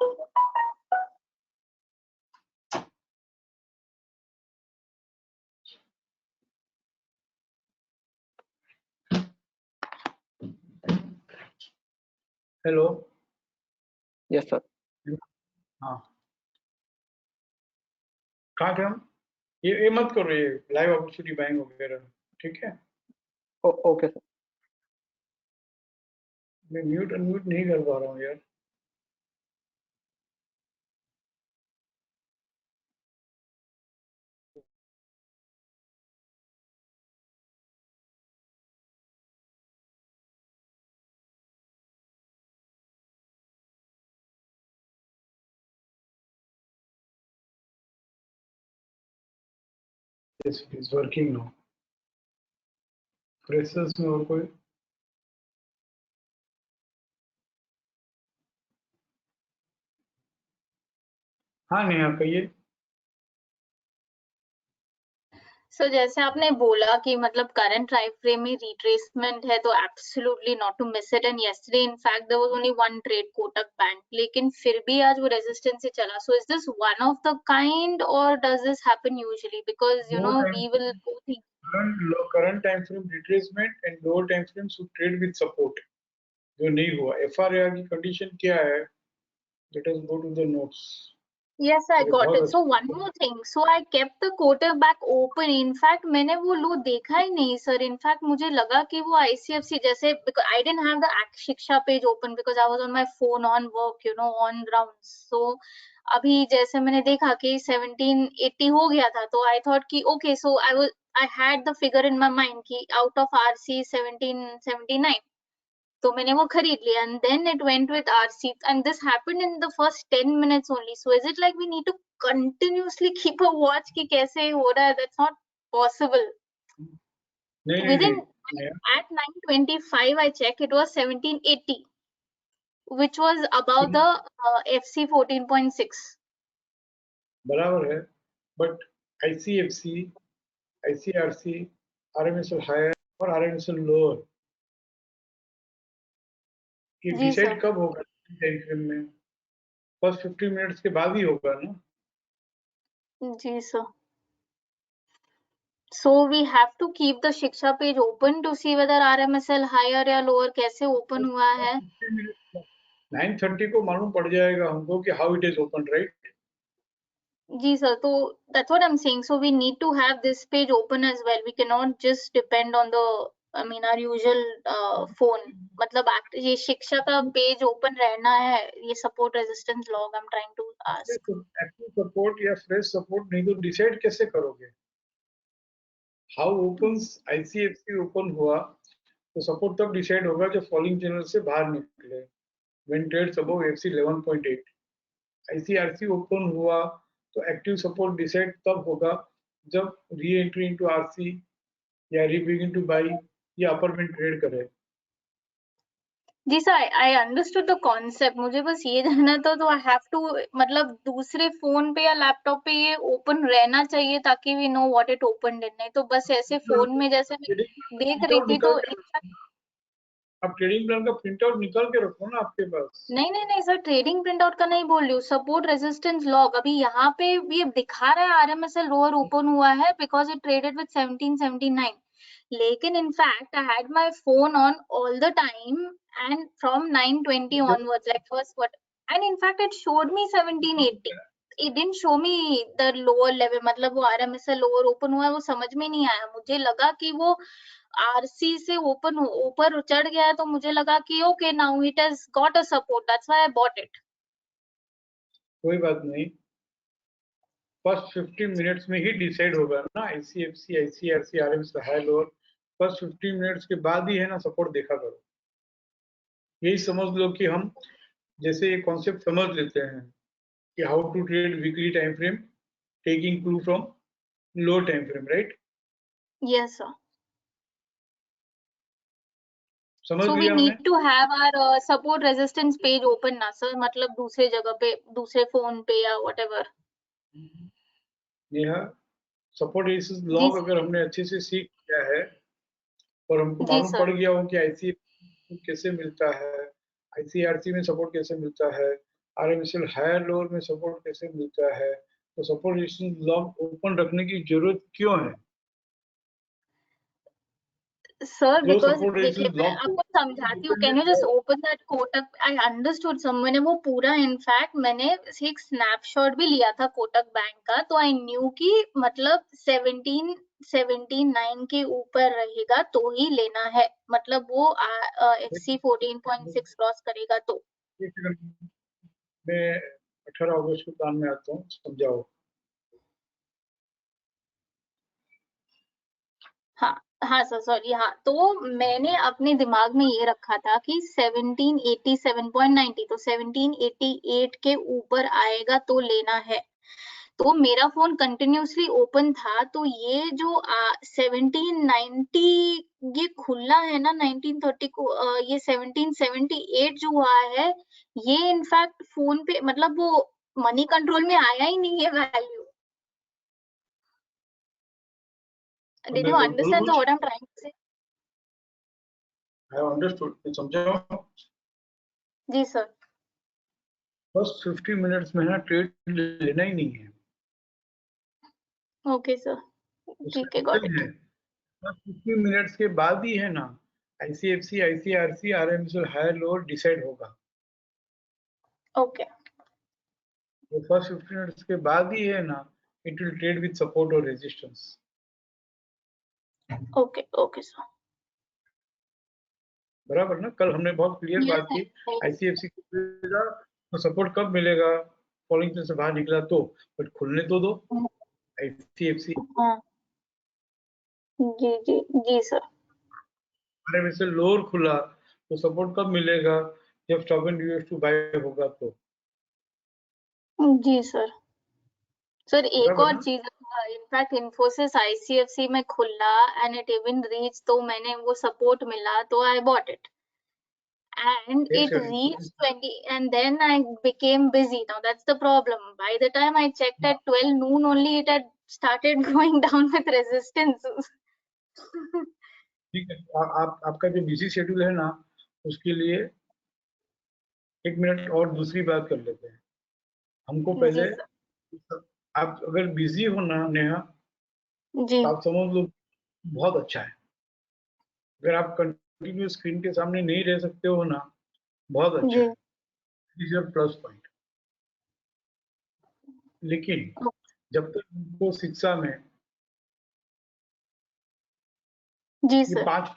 Hello. Yes sir. हाँ, कहाँ थे हम? ये मत करो, ये लाइव अपॉर्चुनिटी बाइंग वगैरह, ठीक है? Okay sir. मैं म्यूट अनम्यूट नहीं कर पा रहा हूँ यार। Yes, it is working now. Freshers में और कोई? हाँ नेहा कहिए। सो जैसे आपने बोला कि मतलब करंट टाइम फ्रेम में रिट्रेसमेंट है तो absolutely not to miss it, and yesterday in fact there was only one trade Kotak bank, लेकिन फिर भी आज वो रेजिस्टेंस से चला. So is this one of the kind और does this happen usually? Because you know we will think current time frame retracement and lower time frame should trade with support, जो नहीं हुआ. FRAR की condition क्या है? Let us go to the notes. Yes, I अरे got बहुत it. So अच्छा. one more thing. So I kept the quarter back open. In fact, मैंने वो लो देखा ही नहीं सर. In fact, मुझे लगा कि वो ICFC जैसे, because I didn't have the शिक्षा page open because I was on my phone on work, you know, on rounds. So अभी जैसे मैंने देखा कि 1780 हो गया था, तो I thought कि okay, so I had the figure in my mind कि out of RC 1779. तो मैंने वो खरीद लिया, and then it went with RC, and this happened in the first 10 minutes only. So is it like we need to continuously keep a watch कि कैसे हो रहा है? That's not possible. नहीं नहीं Within नहीं. at 9:25 I checked, it was 1780, which was above the FC 14.6. बराबर है, but ICFC, ICRC, RMSL higher और RMSL लोअर, ये जी सर. डिसाइड कब होगा टाइम फ्रेम में? फर्स्ट 50 मिनट्स के बाद ही होगा ना? जी sir. So we have to keep the शिक्षा page open to see whether RMSL higher या lower कैसे open हुआ है. 9:30 को मालूम पड़ जाएगा हमको कि how it is open, right? जी सर, तो that's what I'm saying. So we need to have this page open as well. We cannot just depend on the, I mean, our usual phone. मतलब ये शिक्षा का page open रहना है, ये support resistance log I'm trying to ask. Active support या fresh support नहीं तो डिसाइड कैसे करोगे? हाउ ओपन्स ICFC ओपन हुआ तो सपोर्ट तब डिसाइड होगा जब फॉलिंग चैनल से बाहर निकले, when trades above FC 11.8. ICRC open हुआ तो एक्टिव सपोर्ट डिसाइड तब होगा जब री एंट्री इनटू RC या रीबिगिन टू बाई या अपर में ट्रेड करे. जी sir, I understood the concept. मुझे बस ये जानना था, तो I have to मतलब दूसरे फोन पे या लैपटॉप पे ये ओपन रहना चाहिए ताकि we know what it opened in. नहीं तो बस ऐसे फोन में जैसे मैं देख रही थी तो आप ट्रेडिंग प्लान का प्रिंट आउट निकाल के रखो ना आपके पास. नहीं सर, ट्रेडिंग प्रिंट आउट का नहीं बोल रही हूँ, सपोर्ट रेजिस्टेंस लॉग. अभी यहाँ पे ये दिखा रहा है RMSL लोअर ओपन हुआ है बिकॉज इट ट्रेडेड विद 1779, लेकिन in fact I had my phone on all the time and from 9:20 onwards, like first what, and in fact it showed me 1780. It didn't show me the lower level. मतलब वो RMSL lower open हुआ है वो समझ में नहीं आया. मुझे लगा कि वो RC से ओपन ऊपर चढ़ गया है, तो मुझे लगा कि okay now it has got a support, that's why I bought it. कोई बात नहीं, फर्स्ट 15 मिनट्स में ही डिसाइड होगा ना. ICFC, ICRC, RMSL high lower first 15 minutes के बाद ही है ना सपोर्ट देखा करो. यही समझ लो कि हम जैसे ये कॉन्सेप्ट समझ लेते हैं कि how to trade weekly time frame taking clue from low time frame, right? Yes sir. समझ So we लिया हमने. need to have our support resistance page open ना सर, मतलब दूसरे जगह पे, दूसरे फोन पे या whatever. नेहा, सपोर्ट रेजिस्टेंस जी लॉग अगर हमने अच्छे से सीख लिया है और हमको जी मालूम सर. पड़ गया हो कि ICFC कैसे मिलता है, ICRC में सपोर्ट कैसे मिलता है, RMSL हायर लोअर में सपोर्ट कैसे मिलता है, तो सपोर्ट रेजिस्टेंस लॉग ओपन रखने की जरूरत क्यों है? सर जो बिकॉज सपोर्ट देखिए रेजिस्टेंस मैं लॉग आपको समझाती हूँ, can you just open that Kotak? I understood some, मैंने वो पूरा इनफैक्ट मैंने एक स्नैपशॉट भी लिया था कोटक बैंक का, तो आई न्यू कि मतलब 1779 के ऊपर रहेगा तो ही लेना है, मतलब वो XC 14.6 क्रॉस करेगा तो। मैं 18 अगस्त को प्लान में आता हूँ, समझाओ। हाँ हाँ सर, सॉरी, हाँ तो मैंने अपने दिमाग में ये रखा था कि 1787.90, तो 1788 के ऊपर आएगा तो लेना है। तो मेरा फोन कंटिन्यूअसली ओपन था, तो ये जो 1790 ये खुला है ना 1930 को, ये 1778 जो हुआ है, ये इनफैक्ट फोन पे मतलब वो मनी कंट्रोल में आया ही नहीं है वैल्यू। Did you बोलूं understand कुछ? what I'm trying to say? I understood, मैं समझाऊं। जी सर। फर्स्ट 50 मिनट्स में ना ट्रेड लेना ही नहीं है। ओके सर, ठीक है, उसका गॉट रीजन इट। है, फर्स्ट 50 मिनट्स के बाद ही है ना ICFC, ICRC, RMSL higher lower decide होगा। ओके तो फर्स्ट 50 मिनट्स के बाद ही है ना it will trade with support और रेजिस्टेंस। Okay okay sir. बराबर ना? कल हमने बहुत क्लियर यस बात की, ICFC तो सपोर्ट कब मिलेगा, फॉलोइंग से बाहर निकला तो, बट खुलने तो दो ICFC। हाँ जी जी जी सर। RMSL लोअर खुला तो सपोर्ट कब मिलेगा, जब stop and use to buy होगा तो। जी सर। सर एक बराबर और ना? चीज, इनफैक्ट इन्फोसिस ICFC में खुला एंड इट इवन रीच, तो मैंने वो सपोर्ट मिला तो I bought it and Yes, it sir. reached 20 and then I became busy. Now that's the problem. By the time I checked at 12 noon only, it had started going down with resistance. ठीक है, आप आपका जो busy schedule है ना, उसके लिए 1 minute और दूसरी बात कर लेते हैं। हमको जी पहले, सर। आप अगर बिजी हो ना नेहा, जी तो आप समझ लो बहुत अच्छा है। अगर आप कंटिन्यू स्क्रीन के सामने नहीं रह सकते हो ना, बहुत अच्छा जी है, इज योर प्लस पॉइंट। लेकिन जब तक हमको शिक्षा में जी ये सर। 5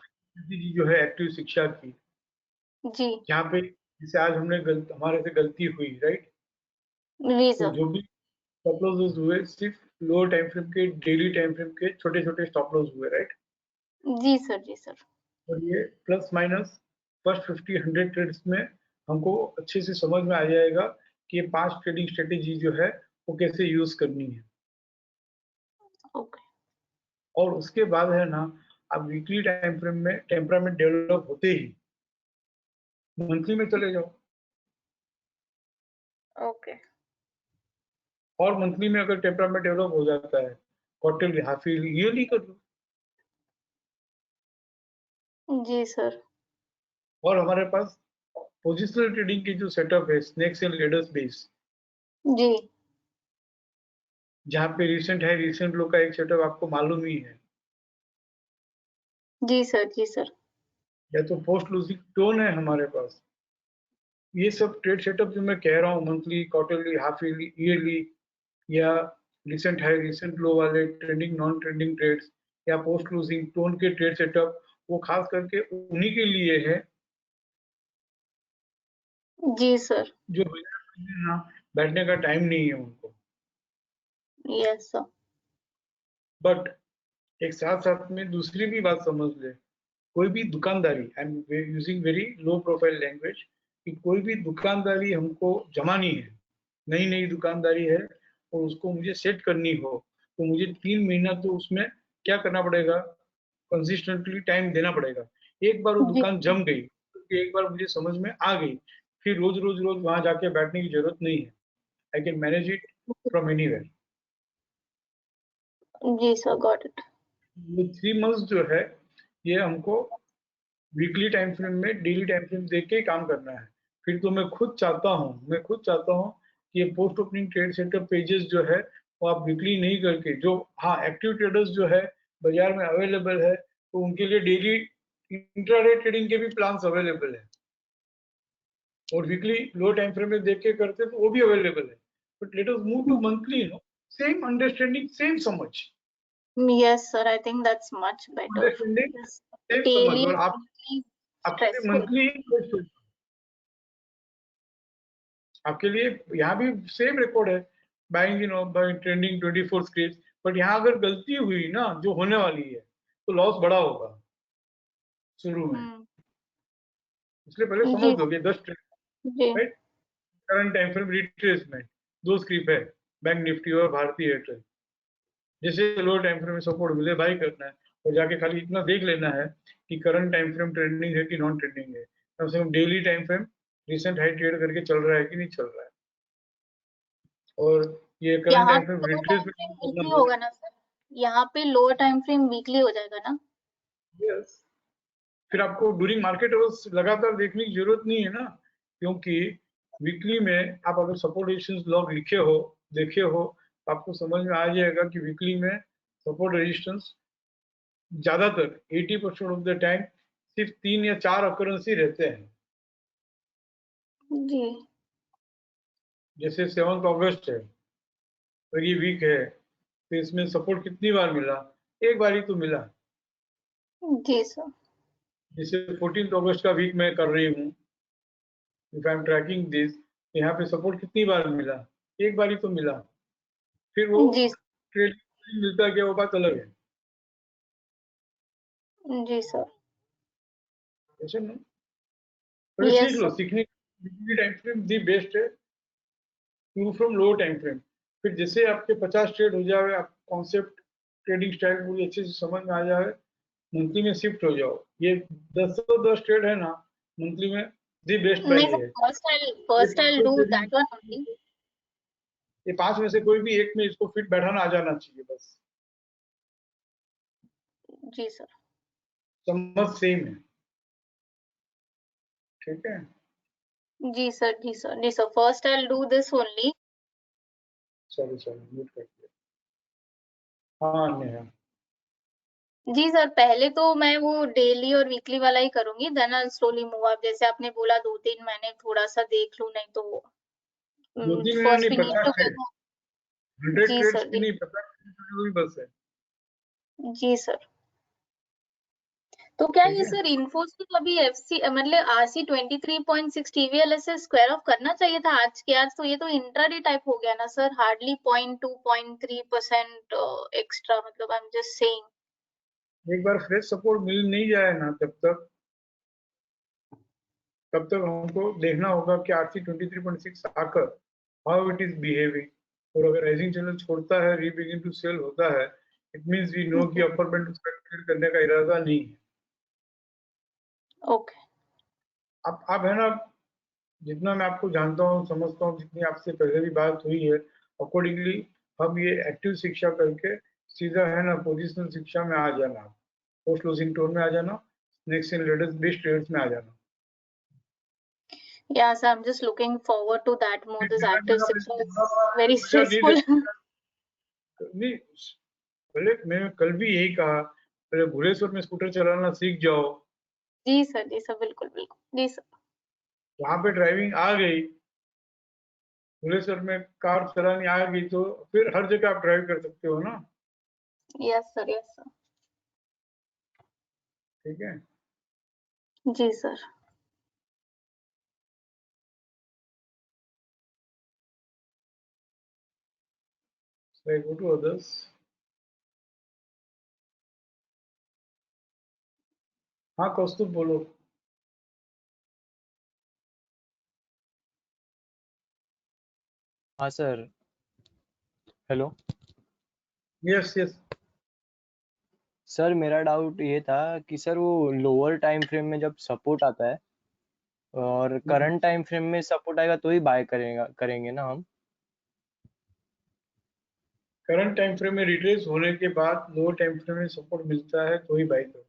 जो है एक्टिव शिक्षा की, जी यहाँ पे जैसे आज हमने हमारे से गलती हुई, राइट? जी तो सर। जो भी स्टॉप लॉस हुए, सिर्फ लोअर टाइम फ्रेम के, डेली टाइम फ्रेम के छोटे छोटे स्टॉप लॉस हुए, राइट? जी सर। जी सर। और ये प्लस माइनस फर्स्ट 50-100 ट्रेड्स में हमको अच्छे से समझ में आ जाएगा कि ये 5 ट्रेडिंग स्ट्रेटेजी जो है वो कैसे यूज करनी है। ओके और उसके बाद है ना, आप वीकली टाइम फ्रेम में टेम्परामेंट डेवलप होते ही मंथली में चले जाओ, ओके। और मंथली में अगर टेम्परामेंट डेवलप हो जाता है, क्वार्टरली, हाफ ईयरली कर लो। जी सर। और हमारे पास पोजिशनल ट्रेडिंग की जो सेटअप है, स्नेक्स एंड लेडर्स बेस, जी जहाँ पे रिसेंट है रिसेंट लो का एक सेटअप आपको मालूम ही है, जी सर। जी सर। या तो पोस्ट लूजिंग टोन है हमारे पास। ये सब ट्रेड सेटअप जो मैं कह रहा हूँ, मंथली, क्वार्टरली, हाफ ईयरली, या रिसेंट हाई रिसेंट लो वाले ट्रेंडिंग नॉन ट्रेंडिंग ट्रेड्स, या पोस्ट लूजिंग टोन के ट्रेड सेटअप, वो खास करके उन्हीं के लिए है जी सर। जो ना बैठने का टाइम नहीं है उनको। Yes sir. बट एक साथ साथ में दूसरी भी बात समझ ले, कोई भी दुकानदारी, I am using very low profile language, कि कोई भी दुकानदारी हमको जमानी है, नई नई दुकानदारी है और उसको मुझे सेट करनी हो, तो मुझे 3 महीना तो उसमें क्या करना पड़ेगा, कंसिस्टेंटली टाइम देना पड़ेगा। एक बार वो जी दुकान जम गई, एक बार मुझे समझ में आ गई, फिर रोज रोज रोज वहां जाके बैठने की जरूरत नहीं है। I can manage it from anywhere. जी सर, गॉट इट। ये 3 मंथ्स जो है, ये हमको वीकली टाइम फ्रेम में डेली टाइम फ्रेम देख के काम करना है। फिर तो मैं खुद चाहता हूँ कि ये post opening trade setup pages जो है वो आप वीकली नहीं करके, जो हाँ एक्टिव ट्रेडर्स जो है बाजार में अवेलेबल है, तो उनके लिए डेली इंट्राडे ट्रेडिंग के भी प्लान्स अवेलेबल है, और वीकली लो टाइम फ्रेम में देख के करते तो वो भी अवेलेबल है। But let us move to monthly, same understanding, same समझ, Yes, sir. I think that's much better. Understanding Yes. Same समझ। Daily और and आप weekly आपके लिए stressful. मंथली, आपके लिए यहाँ भी सेम रिकॉर्ड है, buying by trending 24 script. But यहाँ अगर गलती हुई ना, जो होने वाली है, तो लॉस बड़ा होगा शुरू में, इसलिए पहले समझ जी लो कि 10 जी right. Current time frame retracement, 2 script है, बैंक निफ्टी और भारतीय एयरटेल। जैसे लो टाइम फ्रेम में सपोर्ट मिले बाई करना है, और जाके खाली इतना देख लेना है कि करंट टाइम फ्रेम ट्रेंडिंग है कि नॉन ट्रेंडिंग है, कम से कम daily time frame recent high trade करके चल रहा है कि नहीं चल रहा है। और ये करंट यहाँ टाइम पे flame low time frame retracement weekly करना होगा ना सर? यहाँ पे लो टाइम फ्रेम वीकली हो जाएगा ना? यस। फिर आपको ड्यूरिंग मार्केट अवर्स लगातार देखने की जरूरत नहीं है ना, क्योंकि वीकली में आप अगर सपोर्ट रेजिस्टेंस लॉग लिखे हो, देखे हो, तो आपको समझ में आ जाएगा कि वीकली में सपोर्ट रेजिस्टेंस ज्यादातर 80% ऑफ द टाइम सिर्फ 3 या 4 अकरेंस ही रहते हैं। जी जैसे 7 अगस्त है और ये वीक है, तो इसमें सपोर्ट कितनी बार मिला? एक बार ही तो मिला। जी सर। जैसे 14 अगस्त का वीक मैं कर रही हूँ, if I am tracking this, यहाँ पे सपोर्ट कितनी बार मिला? एक बार ही तो मिला। फिर वो जी ट्रेड मिलता है क्या, वो बात अलग है। जी सर। ऐसे ना, पहले सीख यस लो, सर। सीखने टाइम फ्रेम दी बेस्ट है, शुरू फ्रॉम लो टाइम फ्रेम। फिर जैसे आपके 50 ट्रेड हो जाए, आप कॉन्सेप्ट ट्रेडिंग स्टाइल पूरी अच्छे से समझ में आ जाए, मंथली में शिफ्ट हो जाओ। ये 10 ट्रेड है ना मंथली में, दी बेस्ट नहीं प्राइस सर, है। first I'll do ये that one only. 5 में से कोई भी एक में इसको फिट बैठाना आ जाना चाहिए बस, जी सर। समझ सेम है, ठीक है। जी सर जी सर जी sir, first I'll do this only. Sorry mute कर दिया। हाँ नेहा, जी सर, पहले तो मैं वो डेली और वीकली वाला ही करूंगी, then I slowly move up. जैसे आपने बोला 2-3 महीने थोड़ा सा देख लूं, नहीं तो 2-3 महीने फर्स्ट नहीं, वी नीड 50 टू ट्रेड, 100 जी ट्रेड्स सर की नहीं, 50 ट्रेड बस है। जी सर। तो क्या ठीक ये है, सर इन्फोसिस अभी एफसी मतलब आरसी 23.6 टीवीएल से स्क्वायर ऑफ करना चाहिए था आज के आज? तो ये तो इंट्राडे टाइप हो गया ना सर, हार्डली 0.2-0.3% एक्स्ट्रा, मतलब आई एम जस्ट सेइंग। एक बार फ्रेश सपोर्ट मिल नहीं जाए ना, तब तक हमको देखना होगा कि आरसी 23.6 आकर हाउ इट इज बिहेविंग। और अगर राइजिंग चैनल छोड़ता है, रीबिगिन टू सेल होता है, इट मींस वी नो कि अपर बैंड ट्रेड करने का इरादा नहीं है। ओके। अब है ना, जितना मैं आपको जानता हूँ, समझता हूँ, जितनी आपसे पहले भी बात हुई है, अकॉर्डिंगली हम ये एक्टिव शिक्षा करके सीधा है ना पोजिशनल शिक्षा में आ जाना, पोस्ट क्लोजिंग टोन में आ जाना, next in latest best trades में आ जाना। Yeah, so I'm just looking forward to that more. This active sector is very अच्छा नहीं stressful. नहीं, पहले मैं कल भी यही कहा, पहले भुवनेश्वर में स्कूटर चलाना सीख जाओ। जी सर बिल्कुल बिल्कुल जी सर। वहां पे ड्राइविंग आ गई, भुवनेश्वर में कार चलानी आ गई, तो फिर हर जगह आप ड्राइव कर सकते हो ना, यस सर ठीक है। जी sir. So I go to others. हाँ कौस्तुभ बोलो। हाँ sir, hello yes yes, sir, मेरा डाउट ये था कि सर वो लोअर टाइम फ्रेम में जब सपोर्ट आता है और करंट टाइम फ्रेम में सपोर्ट आएगा तो ही बाय करेंगे ना हम? करंट टाइम फ्रेम में रिट्रेस होने के बाद लो टाइम फ्रेम में सपोर्ट मिलता है तो ही बाई करो।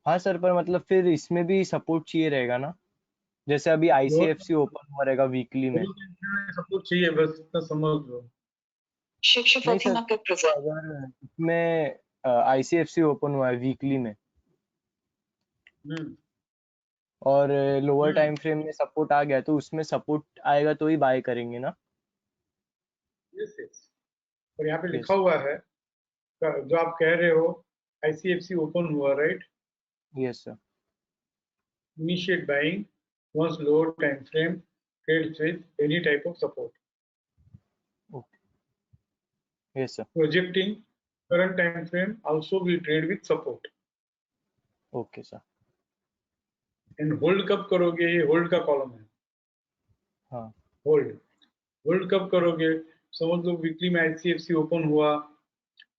हाँ सर, पर मतलब फिर इसमें भी सपोर्ट चाहिए रहेगा ना? जैसे अभी ICFC ओपन हुआ रहेगा वीकली में। सब कुछ चाहिए, बस इतना समझ लो। नहीं सर, अगर इसमें ICFC ओपन हुआ है वीकली में हम्म और लोअर टाइम फ्रेम में सपोर्ट आ गया, तो उसमें सपोर्ट आएगा तो ही बाय करेंगे ना? Yes yes. और यहाँ पे यस लिखा हुआ है जो आप कह रहे हो, ICFC ओपन हुआ, right? Yes sir. Initiate buying once lower time frame trades with any type of support. Yes sir. Projecting current time frame also we trade with support. Okay sir. And hold कब करोगे? ये hold का column है। हाँ hold कब करोगे? समझ लो weekly में ICFC ओपन हुआ,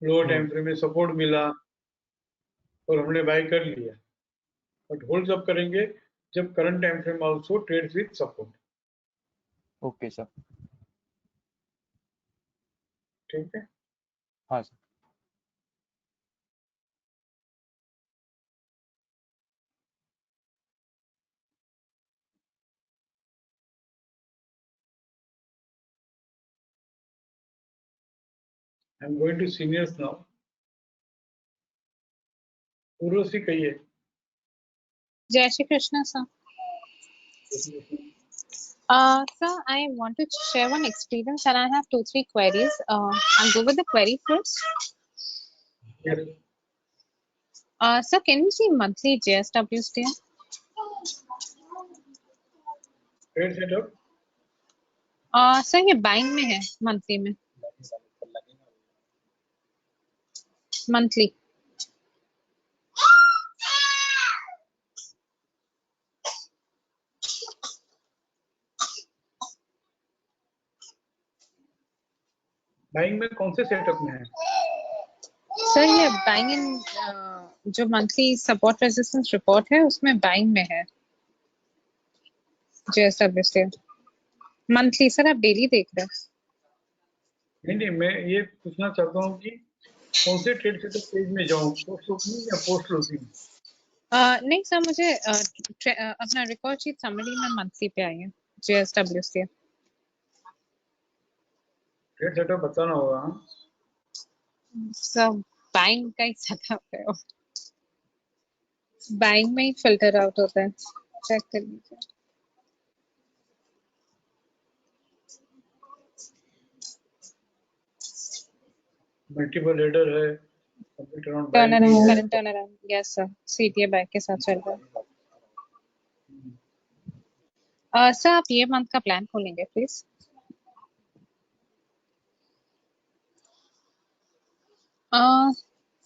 लोअर टाइम फ्रेम में सपोर्ट मिला और हमने बाय कर लिया। बट होल्ड कब करेंगे? जब current time frame also trades with support. Okay sir. ठीक है। हाँ sir. I am going to seniors now. Urvashi कहिए। Jai Shri Krishna, sir. Sir, I want to share one experience and I have 2-3 queries. I'll go with the query first. Yes. Sir, can you see monthly JSW still? Trade setup sir ये buying में है monthly में, monthly. Buying में कौन से setup में है? Sir ये बाइंग इन जो मंथली सपोर्ट रेजिस्टेंस रिपोर्ट है उसमें बाइंग में है JSW स्टिल मंथली। सर आप डेली देख रहे हैं? नहीं, मैं ये पूछना चाहता हूँ कि कौन से ट्रेड सेटअप पेज में जाऊँ, पोस्ट ओपनिंग या पोस्ट क्लोजिंग? नहीं सर, मुझे अपना रिकॉर्ड शीट समरी में मंथली पे आई है JSW स्टिल। ट्रेड सेटअप बताना होगा। हाँ, सब बाइंग का ही सेटअप है, बाइंग में ही फिल्टर आउट होता है, चेक कर लीजिए। मल्टीपल हेडर है, complete around turn buying around, है। Current turn around, yes sir, CTA back के साथ चल रहा है। सर आप ये मंथ का प्लान खोलेंगे प्लीज?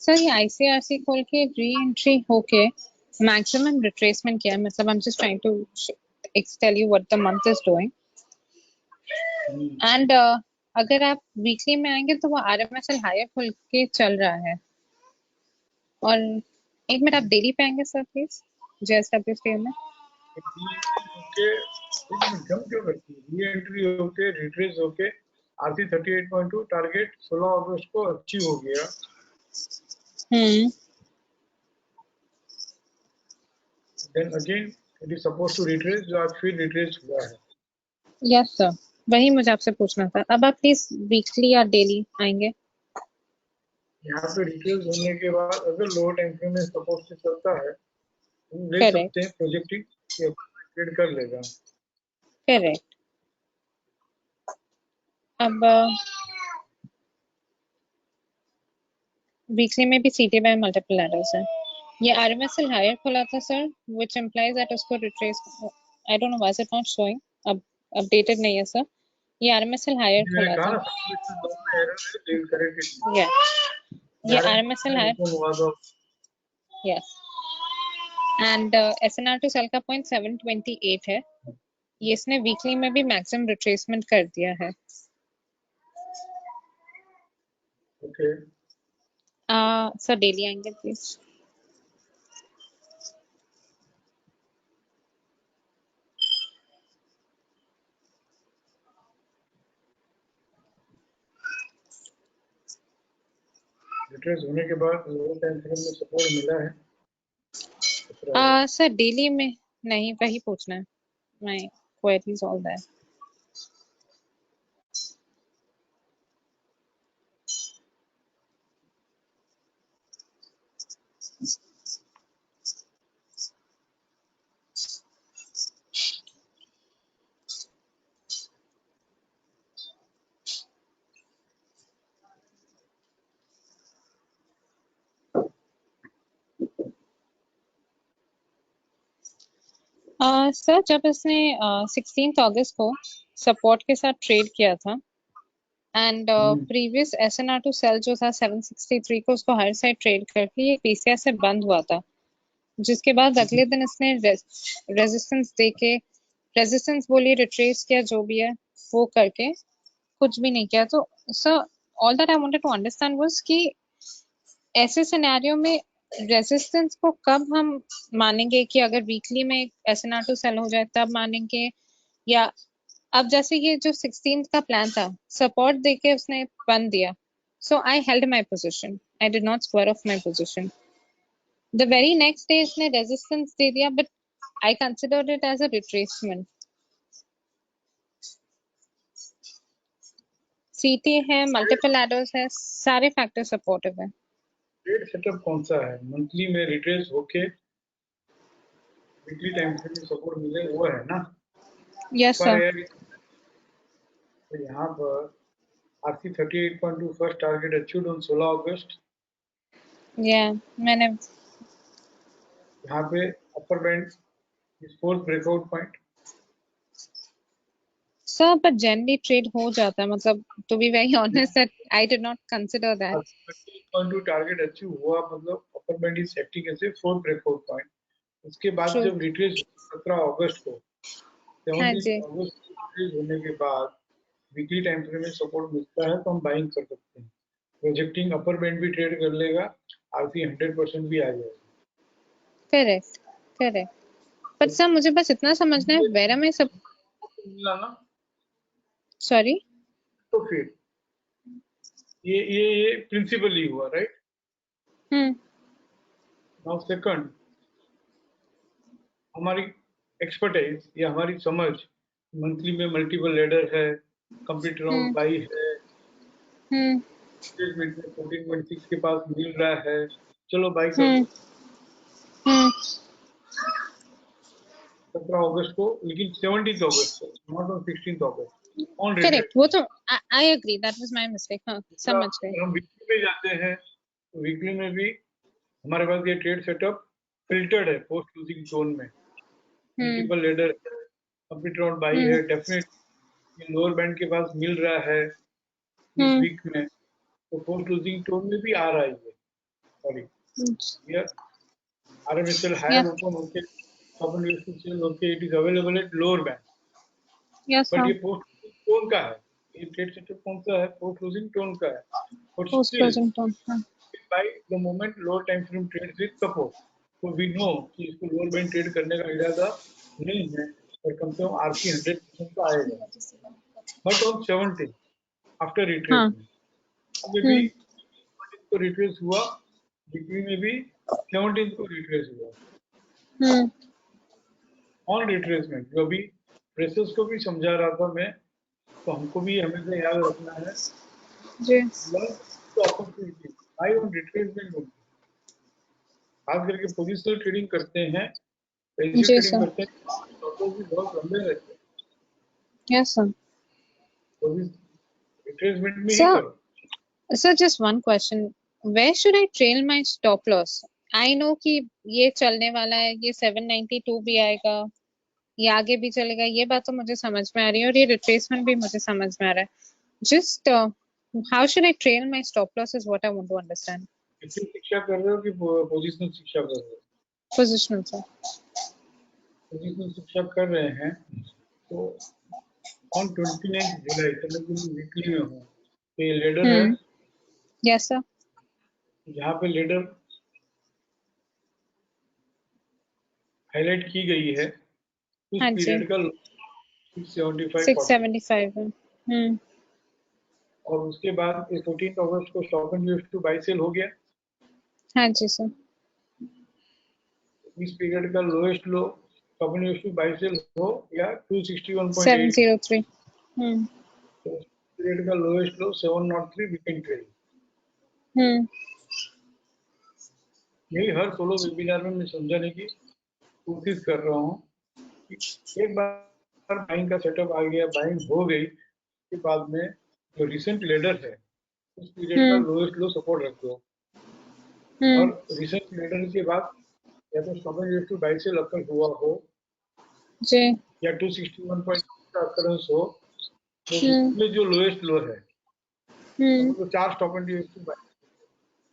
सर ये ICRC खोल के री एंट्री होके मैक्सिमम रिट्रेसमेंट किया है, मतलब I am just trying to tell you what the month is doing. And अगर आप वीकली में आएंगे तो वो RMSL हायर खुल के चल रहा है। और एक मिनट, आप डेली पे आएंगे सर प्लीज JSW स्टिल में? ओके, जंप क्यों करती है? री एंट्री होके रिट्रेस होके RC 38.2 टारगेट 16 अगस्त को अचीव हो गया। Then again it is supposed to retrace, जो आज फिर रिट्रेस हुआ है। यस सर, वही मुझे आपसे पूछना था। अब आप प्लीज वीकली या डेली आएंगे? यहाँ पे रिट्रेस होने के बाद अगर लोअर टाइम फ्रेम में सपोर्ट से चलता है, हम ले Correct. सकते हैं प्रोजेक्टिंग ट्रेड कर लेगा। करेक्ट। अब वीकली में भी CTA बाय मल्टीपल लैडर्स है। ये RMSL हायर खुला था सर, व्हिच इंप्लाइज दैट उसको retrace, I don't know why is it not showing, अब अपडेटेड नहीं है सर। ये RMSL हायर खुला था। या ये RMSL higher, yes. And SNR to sell का पॉइंट 728 है। ये इसने वीकली में भी मैक्सिमम रिट्रेसमेंट कर दिया है। ओके, सर डेली आएंगे प्लीज? रिट्रेस होने के बाद लोअर टाइम फ्रेम में सपोर्ट मिला है। सर डेली में नहीं, वही पूछना है। my queries all there. Sir जब इसने 16 अगस्त को सपोर्ट के साथ ट्रेड किया था and previous SNR to sell जो था 763 को उसको हर साइड ट्रेड करके ये PCI से बंद हुआ था, जिसके बाद अगले दिन इसने रेजिस्टेंस देके रेजिस्टेंस बोलिए रिट्रेस किया जो भी है वो करके कुछ भी नहीं किया। तो sir all that I wanted to understand was कि ऐसे सिनेरियो में रेजिस्टेंस को कब हम मानेंगे कि अगर वीकली में SNR टू सेल हो जाए तब मानेंगे, या अब जैसे ये जो 16th का प्लान था सपोर्ट देके उसने बंद दिया, so I held my position, I did not square off my position. The very next day इसने रेजिस्टेंस दे दिया but I considered it as a retracement. CT है, मल्टीपल एडर्स है, सारे फैक्टर सपोर्टिव है। ट्रेड सेटअप कौन सा है? मंथली में रिट्रेस होके वीकली टाइम फ्रेम में सपोर्ट मिले वो है ना? Yes sir. तो यहाँ पर RC 38.2 first target achieved on 16 अगस्त। या मैंने यहाँ पे अपर बैंड इस फोर्थ ब्रेकआउट पॉइंट। सर पर जनरली ट्रेड हो जाता है, मतलब to be very honest that I did not consider that. RC 38.2 target achieve हुआ, मतलब upper band is acting as a fourth breakout point. उसके बाद True. जब रिट्रेस 17 अगस्त को, हाँ 17 जी। अगस्त को रिट्रेस होने के बाद वीकली टाइम फ्रेम में सपोर्ट मिलता है तो हम बाइंग कर सकते हैं। प्रोजेक्टिंग अपर बैंड भी ट्रेड कर लेगा, RC 100% भी आ जाएगा। Correct correct. पर सर मुझे बस इतना समझना है वेरा में सब मिला ना, सॉरी तो फिर ये प्रिंसिपली हुआ, राइट? नाउ सेकंड, हमारी एक्सपर्टाइज या हमारी समझ, मंथली में मल्टीपल लेडर है, कंप्लीट राउंड बाई है, 14.6 के पास मिल रहा है, चलो बाई कर दो 17 अगस्त को, लेकिन 17 अगस्त को, नॉट ऑन 16 अगस्त ऑन करेक्ट। रिट्रेस। वो तो I agree, that was my mistake. हाँ समझ गए। हम वीकली में जाते हैं तो वीकली में भी हमारे पास ये ट्रेड सेटअप फिल्टर्ड है पोस्ट लूजिंग जोन में, मल्टीपल लेडर है, कंप्लीट राउंड बाई है, डेफिनेट लोअर बैंड के पास मिल रहा है इस वीक में, तो पोस्ट लूजिंग जोन में भी आ रहा है ये। Sorry, here RMSL higher open होके ओपन यूएसटी सेल होके it is available at lower band. Yes but sir. ये पोस्ट टोन का है, ये ट्रेड सेटअप कौन सा है? पोस्ट लूजिंग टोन का है। But post still closing tone. by the moment lower time frame trades with support, तो we know कि इसको लोअर बैंड ट्रेड करने का इरादा नहीं है, और कम से कम RC 100% तो आएगा। बट ऑन 17 आफ्टर रिट्रेसमेंट, अभी भी 17 को रिट्रेस हुआ, वीकली में भी 17 को रिट्रेस हुआ। ऑन रिट्रेसमेंट जो अभी प्रेसर्स को भी समझा रहा था मैं, तो हमको भी हमेशा याद रखना है जी। तो अपॉर्चुनिटी बाय ऑन रिट्रेसमेंट होगी। खास करके पोजिशनल ट्रेडिंग करते हैं, जी ट्रेडिंग सर। करते हैं, स्टॉप भी बहुत लंबे रहते हैं, यस सर। रिट्रेसमेंट में ही सर करो। Sir just one question, where should I trail my stop loss? I know कि ये चलने वाला है, ये 792 भी आएगा, ये आगे भी चलेगा, ये बात तो मुझे समझ में आ रही है, और ये रिट्रेसमेंट भी मुझे समझ में आ रहा है। Just how should I trail my stop loss is what I want to understand. कितनी शिक्षा कर रहे हो कि पोजिशनल शिक्षा कर रहे हो? Positional sir. पोजिशनल शिक्षा कर रहे हैं तो ऑन 29 जुलाई तक वीकली में हो, तो ये लेडर है। Yes sir. जहाँ पे लेडर हाईलाइट की गई है उस हाँ जी। पीरियड का 675 675 है। और उसके बाद 14 अगस्त को stop and use to buy sell हो गया। हाँ जी सर। इस पीरियड का lowest low stop and use to buy sell हो या 261.8 703 तो पीरियड का lowest low 703 we can trade. यही हर सोलो वेबिनार में मैं समझाने की कोशिश कर रहा हूँ कि एक बार बाइंग का सेटअप आ गया, बाइंग हो गई, उसके बाद में जो रिसेंट लेडर है उस पीरियड का लोएस्ट लो सपोर्ट रख दो और रिसेंट लेडर के बाद या तो stop and use to buy sell occur हुआ हो जी या 261 पॉइंट का अकरेंस हो तो उसमें जो लोएस्ट लो है तो 4 stop and use to buy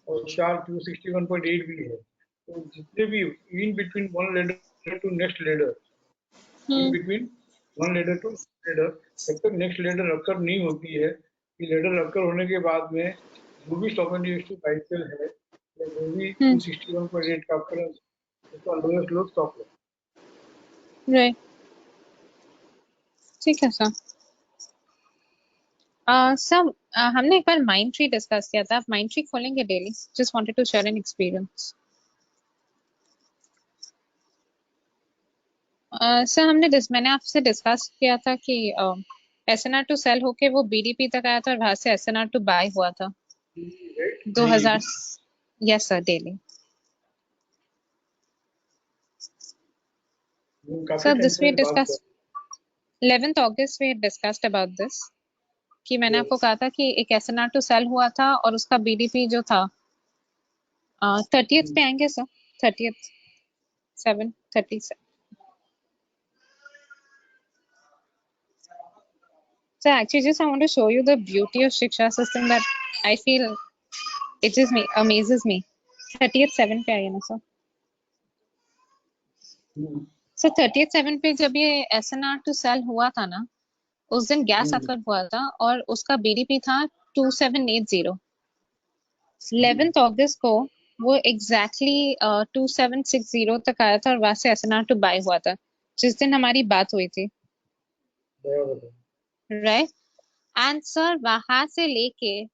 और 4 261.8 भी है तो जितने भी in between one ladder to next ladder in between one ladder to ladder जब तक नेक्स्ट लेडर अकर नहीं होती है कि लेडर अकर होने के बाद में जो भी stop and use to buy sell है या जो भी 261.8 का अकरेंस उसका lowest low stop low. Right ठीक है सर। सर हमने एक बार माइंड ट्री डिस्कस किया था, आप माइंड ट्री खोलेंगे daily? Just wanted to share an experience. Sir मैंने आपसे डिस्कस किया था कि एसएनआर टू सेल होके वो बीडीपी तक आया था और वहां से एसएनआर टू बाय हुआ था 2000। Yes sir daily. Sir this we discuss 11th अगस्त वी डिस्कस्ड अबाउट दिस कि मैंने आपको कहा था कि एक एसएनआर टू सेल हुआ था और उसका बीडीपी जो था 30th पे आएंगे sir, 30th 7:30। So actually just I want to show you the beauty of Shiksha system that I feel it just amazes me. 30th 7 पे आइए ना सर। So 30th 7 पे जब ये SNR to sell हुआ था ना उस दिन गैस अकर हुआ था और उसका बीडीपी था 2780। 11th अगस्त को वो एग्जैक्टली 2760 तक आया था और वहां से SNR to buy हुआ था जिस दिन हमारी बात हुई थी, राइट? एंड सर वहां से लेके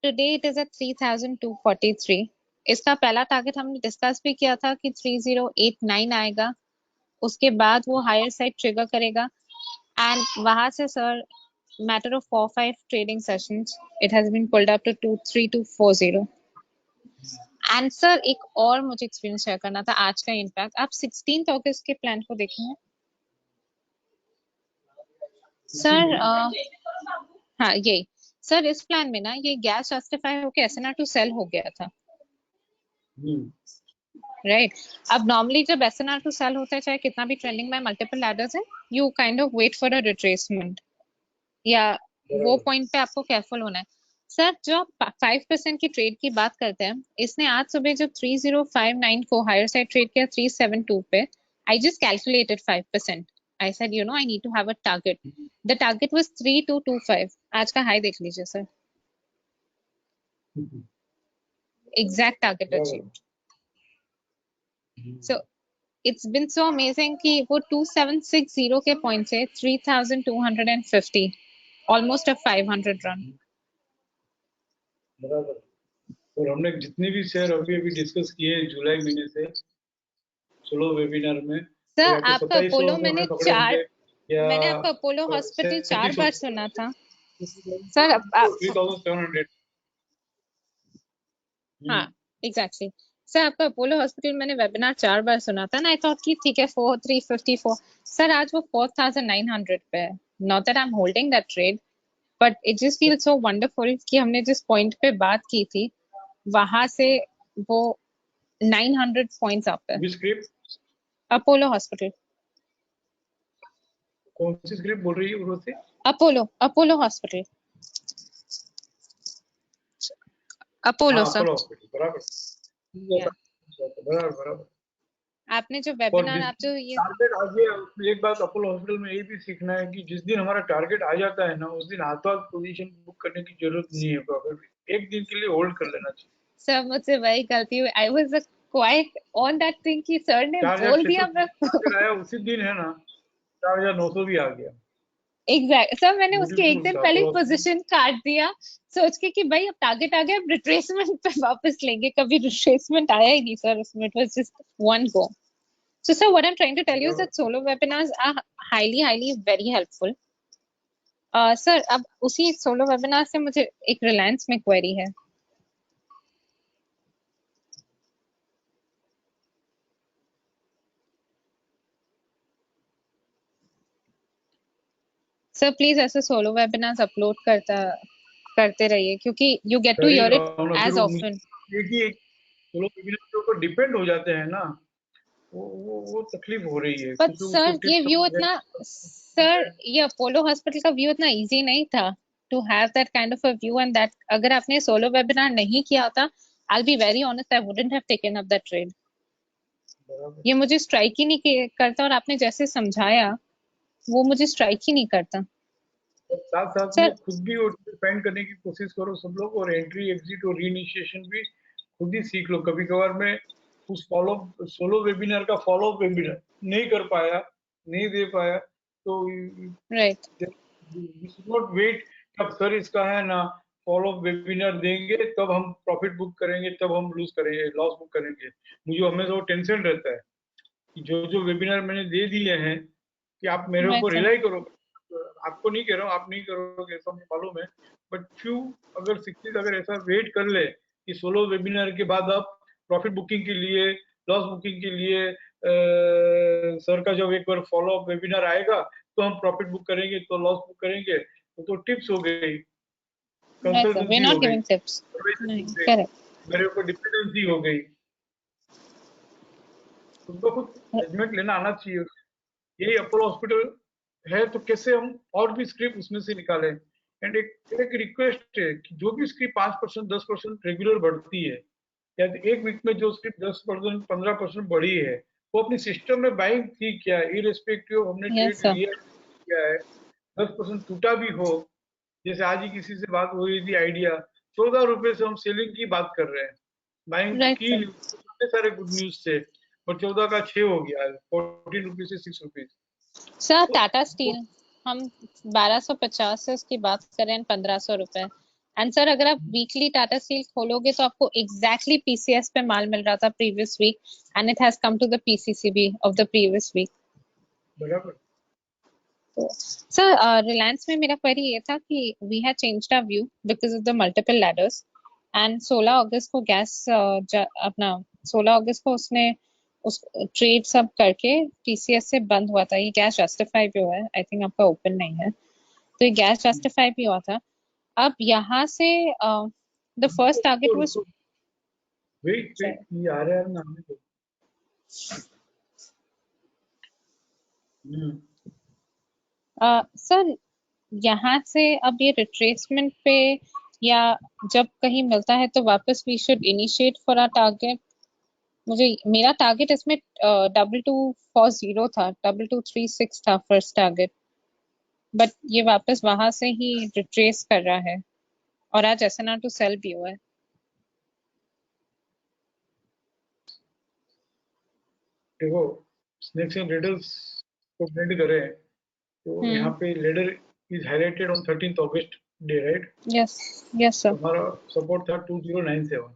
टुडे इट इज एट 3243। इसका पहला टारगेट हमने डिस्कस भी किया था कि 3089 आएगा, उसके बाद वो हायर साइड ट्रिगर करेगा एंड वहां से sir matter of 4-5 trading sessions it has been pulled up to 23240। And sir एक और मुझे एक्सपीरियंस शेयर करना था आज का इम्पैक्ट। आप 16th अगस्त के प्लान को देखेंगे सर। हाँ यही सर, इस प्लान में ना ये गैस जस्टिफाई होके एसएनआर टू सेल हो गया था, राइट? अब नॉर्मली जब एसएनआर टू सेल होता है चाहे कितना भी ट्रेंडिंग में मल्टीपल लैडर्स है you kind of wait for a retracement या वो पॉइंट पे आपको केयरफुल होना है। सर जो आप 5% की ट्रेड की बात करते हैं, इसने आज सुबह जब 3059 को हायर साइड ट्रेड किया 372 पे, I just calculated 5%। I said, you know, I need to have a target. The target was 3225. आज का हाई देख लीजिए sir, exact target achieved. So it's been so amazing कि वो 2760 के पॉइंट से 3250, almost a 500 run. बराबर। और हमने जितने भी शेयर अभी डिस्कस किए जुलाई महीने से सोलो वेबिनार में, सर आपका अपोलो मैंने आपका अपोलो हॉस्पिटल 4 बार सुना था सर। 3700। हाँ एग्जैक्टली सर, आपका अपोलो हॉस्पिटल मैंने वेबिनार 4 बार सुना था ना। आई थॉट कि ठीक है 4354 सर, आज वो 4900 पे है। Not that I am holding that trade but it just feel so wonderful कि हमने जिस पॉइंट पे बात की थी वहां से वो 900 पॉइंट्स अप है। Apollo hospital. कौन सी स्क्रिप्ट बोल रही है वो से? Apollo hospital. Apollo sir. बराबर बराबर। आपने जो वेबिनार आप जो ये टारगेट आ गया, एक बात अपोलो हॉस्पिटल में ये भी सीखना है कि जिस दिन हमारा टारगेट आ जाता है ना उस दिन हाथों हाथ पोजीशन बुक करने की जरूरत नहीं है, प्रॉफिट एक दिन के लिए होल्ड कर लेना चाहिए। सर मुझसे वही गलती हुई, I was quite on that thing कि सर ने बोल दिया आया उसी दिन है ना 4900 भी आ गया। एग्जैक्ट सर, मैंने उसके एक दिन पहले पोजीशन काट दिया सोच के कि भाई अब टारगेट आ गया, अब रिट्रेसमेंट पे वापस लेंगे। कभी रिट्रेसमेंट आया ही नहीं सर उसमें, it was just one go. So sir, what I'm trying to tell you is that solo webinars are highly very helpful. Sir, अब उसी solo webinar से मुझे एक Reliance में query है. Sir, please ऐसे solo webinars upload करते रहिए क्योंकि you get to hear it as often. एक सोलो वेबिनार के ऊपर डिपेंड हो जाते हैं ना, वो तकलीफ हो रही है. But sir, ये व्यू इतना सर ये अपोलो हॉस्पिटल का व्यू इतना इजी नहीं था to have that kind of a view, and that अगर आपने सोलो वेबिनार नहीं किया होता, I'll be very honest, I wouldn't have taken up that trade. ये मुझे स्ट्राइक ही नहीं करता, और आपने जैसे समझाया वो मुझे स्ट्राइक ही नहीं करता. साथ साथ में खुद भी वो डिफाइन करने की कोशिश करो सब लोग, और एंट्री एग्जिट और रीइनिशिएशन भी खुद ही सीख लो. कभी कभार मैं उस सोलो वेबिनार का फॉलो अप वेबिनार नहीं कर पाया, नहीं दे पाया, तो right we should not wait कब सर इसका है ना फॉलो अप वेबिनार देंगे तब हम प्रॉफिट बुक करेंगे, तब हम लूज करेंगे, लॉस बुक करेंगे. मुझे हमेशा वो टेंशन रहता है कि जो वेबिनार मैंने दे दिए हैं कि आप मेरे ऊपर रिलाई करो. आपको नहीं कह रहा हूँ, आप नहीं करोगे सब मालूम है, बट फ्यू अगर 60 अगर ऐसा वेट कर ले कि सोलो वेबिनार के बाद आप प्रॉफिट बुकिंग के लिए, लॉस बुकिंग के लिए सर का जब एक बार फॉलो अप वेबिनार आएगा तो हम प्रॉफिट बुक करेंगे, तो लॉस बुक करेंगे, तो टिप्स हो गई, कंसल्टेंसी हो गई, मेरे ऊपर डिपेंडेंसी हो गई. तुमको खुद जजमेंट लेना आना चाहिए. यही अपोलो हॉस्पिटल है तो कैसे हम और भी स्क्रिप्ट उसमें से निकालें. एंड एक रिक्वेस्ट है कि जो भी स्क्रिप्ट 5% 10% रेगुलर बढ़ती है, या एक वीक में जो स्क्रिप्ट 10% 15% बढ़ी है, वो अपनी सिस्टम में बाइंग थी क्या, इररिस्पेक्टिव हमने ट्रेड लिया क्या है, 10% टूटा भी हो. जैसे आज ही किसी से बात हो रही थी आइडिया, 14 रुपए से हम सेलिंग की बात कर रहे हैं, बाइंग की कितने सारे गुड न्यूज थे, और 14 का 6 हो गया, 14 रुपीज से 6 रुपीज. सर टाटा स्टील हम 1250 से उसकी बात कर रहे हैं 1500 रुपए. एंड सर अगर आप वीकली टाटा स्टील खोलोगे तो आपको एग्जैक्टली पीसीएस पे माल मिल रहा था previous week, and it has come to the PCCB of the previous week. बराबर. तो सर रिलायंस में मेरा क्वेरी ये था कि we had changed our view because of the multiple ladders, and 16 अगस्त को गैस अपना 16 अगस्त को उसने उस ट्रेड सब करके टीसीएस से बंद हुआ था. ये गैस जस्टिफाई भी हुआ है, आई थिंक आपका ओपन नहीं है, तो ये गैस जस्टिफाई भी हुआ था. अब यहाँ से the first target was wait ये आ रहा है ना सर यहाँ से अब ये रिट्रेसमेंट पे या जब कहीं मिलता है तो वापस we should initiate for our target. मुझे मेरा टारगेट इसमें 2240 था, 2236 था फर्स्ट टारगेट, बट ये वापस वहां से ही रिट्रेस कर रहा है, और आज एसएनआर टू सेल भी हुआ है. देखो स्नेक्स एंड लेडर्स को ब्लेंड करें तो यहाँ पे ladder is highlighted on 13th August day, right? Yes yes sir. हमारा सपोर्ट था 2097,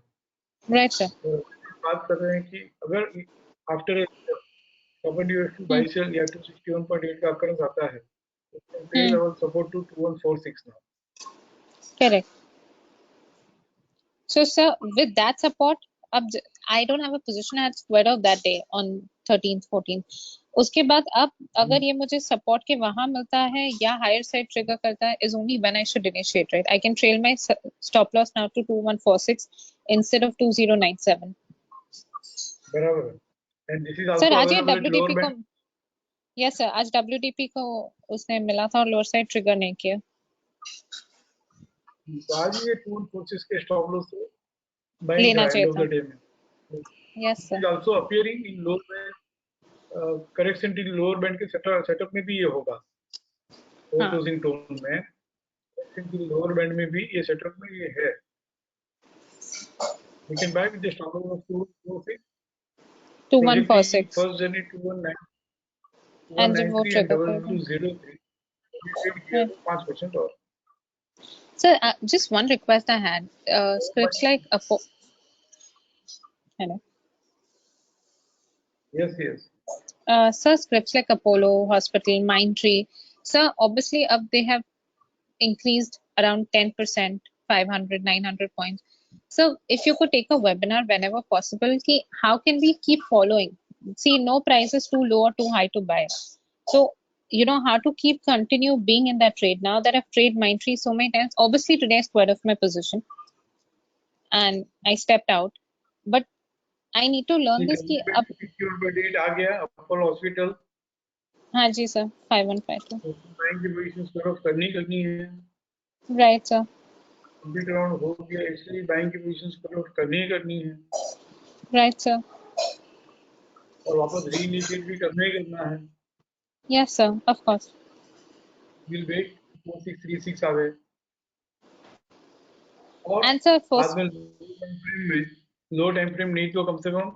राइट सर. तो बात कर रहे हैं कि अगर आफ्टर बाई सेल या 261.8 का अकरेंस आता है तो level support to 2146 now. Correct. So sir, with that support, अब I don't have a position at square of that day on 13th 14th. उसके बाद अब अगर ये मुझे सपोर्ट के वहां मिलता है या हायर साइड ट्रिगर करता है, is only when I should initiate, right? I can trail my stop loss now to 2146 instead of 2097. बराबर है. And this is also sir आज ये available at lower WDP को band. यस सर आज WDP को उसने मिला था और लोअर साइड ट्रिगर नहीं किया. तो आज ये 2146 के स्टॉप लॉस से बाइंग लेना एंड चाहिए ऑफ था. द डे में. Yes it sir. Is also appearing in lower band, correction in lower band के सेटअप में भी ये होगा. क्लोजिंग टोन में इन लोअर बैंड में भी ये सेटअप में ये है. We can buy with the stop loss of 246, 2146 first journey 219, and जब वो 193 and ट्रिगर 2203. Here 5% और. Sir, just one request I had. Scripts like hello. Yes. Sir, scripts like Apollo Hospital, Mindtree, sir, obviously they have increased around 10%, 500, 900 points. So if you could take a webinar whenever possible, how can we keep following? See, no price is too low or too high to buy. So, how to continue being in that trade. Now that I've traded Mindtree so many times, obviously today I squared off my position and I stepped out. But I need to learn this. Date आ गया Apollo hospital. हाँ जी sir, 5152. Buying की position square off करनी है. Right sir. Complete round हो गया, इसलिए बाइंग की पोजीशन स्क्वायर ऑफ करनी है. Right sir. और वापस रीइनिशिएट भी करना है. Yes sir, of course. Will wait 4636 आवे. और And sir, बाद में लो टाइम फ्रेम नहीं तो कम से कम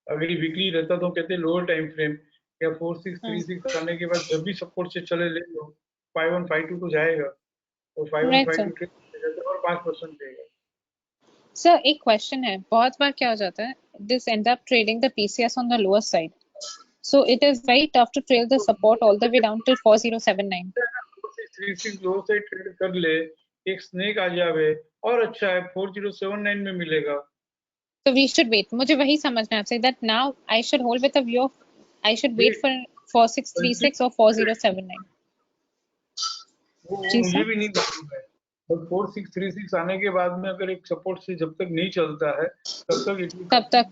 अगर वीकली रहता तो कहते लोअर टाइम फ्रेम या 4636 आने के बाद जब भी सपोर्ट से चले ले लो 5152 तो जाएगा और 5152 और 5% देगा. सर एक क्वेश्चन है, बहुत बार क्या हो जाता है, this end up trading the PCS on the lower side, so it is very tough to trail the support all the way down till 4079. 4636 low side trade कर ले, एक स्नेक आ जावे और अच्छा है 4079 में मिलेगा. So we should wait. मुझे वही समझना है आपसे that now I should hold with a view of I should wait for 4636 or 4079. वो मुझे भी नहीं मालूम है. और 4636 आने के बाद में अगर एक सपोर्ट से जब तक नहीं चलता है तब तक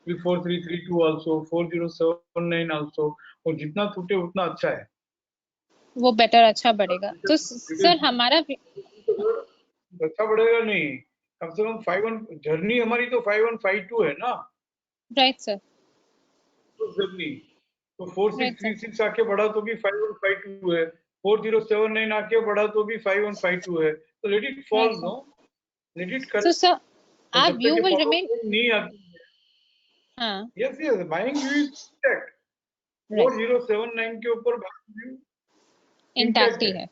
4332 आल्सो 4079 आल्सो, और जितना टूटे उतना अच्छा है. वो बेटर अच्छा बढ़ेगा. तो सर हमारा अच्छा बढ़ेगा नहीं, कम से कम 51 जर्नी हमारी तो 5152 है ना. Right sir. तो जर्नी तो 4636 आके बढ़ा तो भी 5152 है, 4079 आके बढ़ा तो भी 5152 है. तो let it fall, no let it कर. So sir, our view will remain. नहीं आती है. हाँ. Yes, buying view is intact. 4079 के ऊपर बाइंग व्यू इंटैक्ट ही है.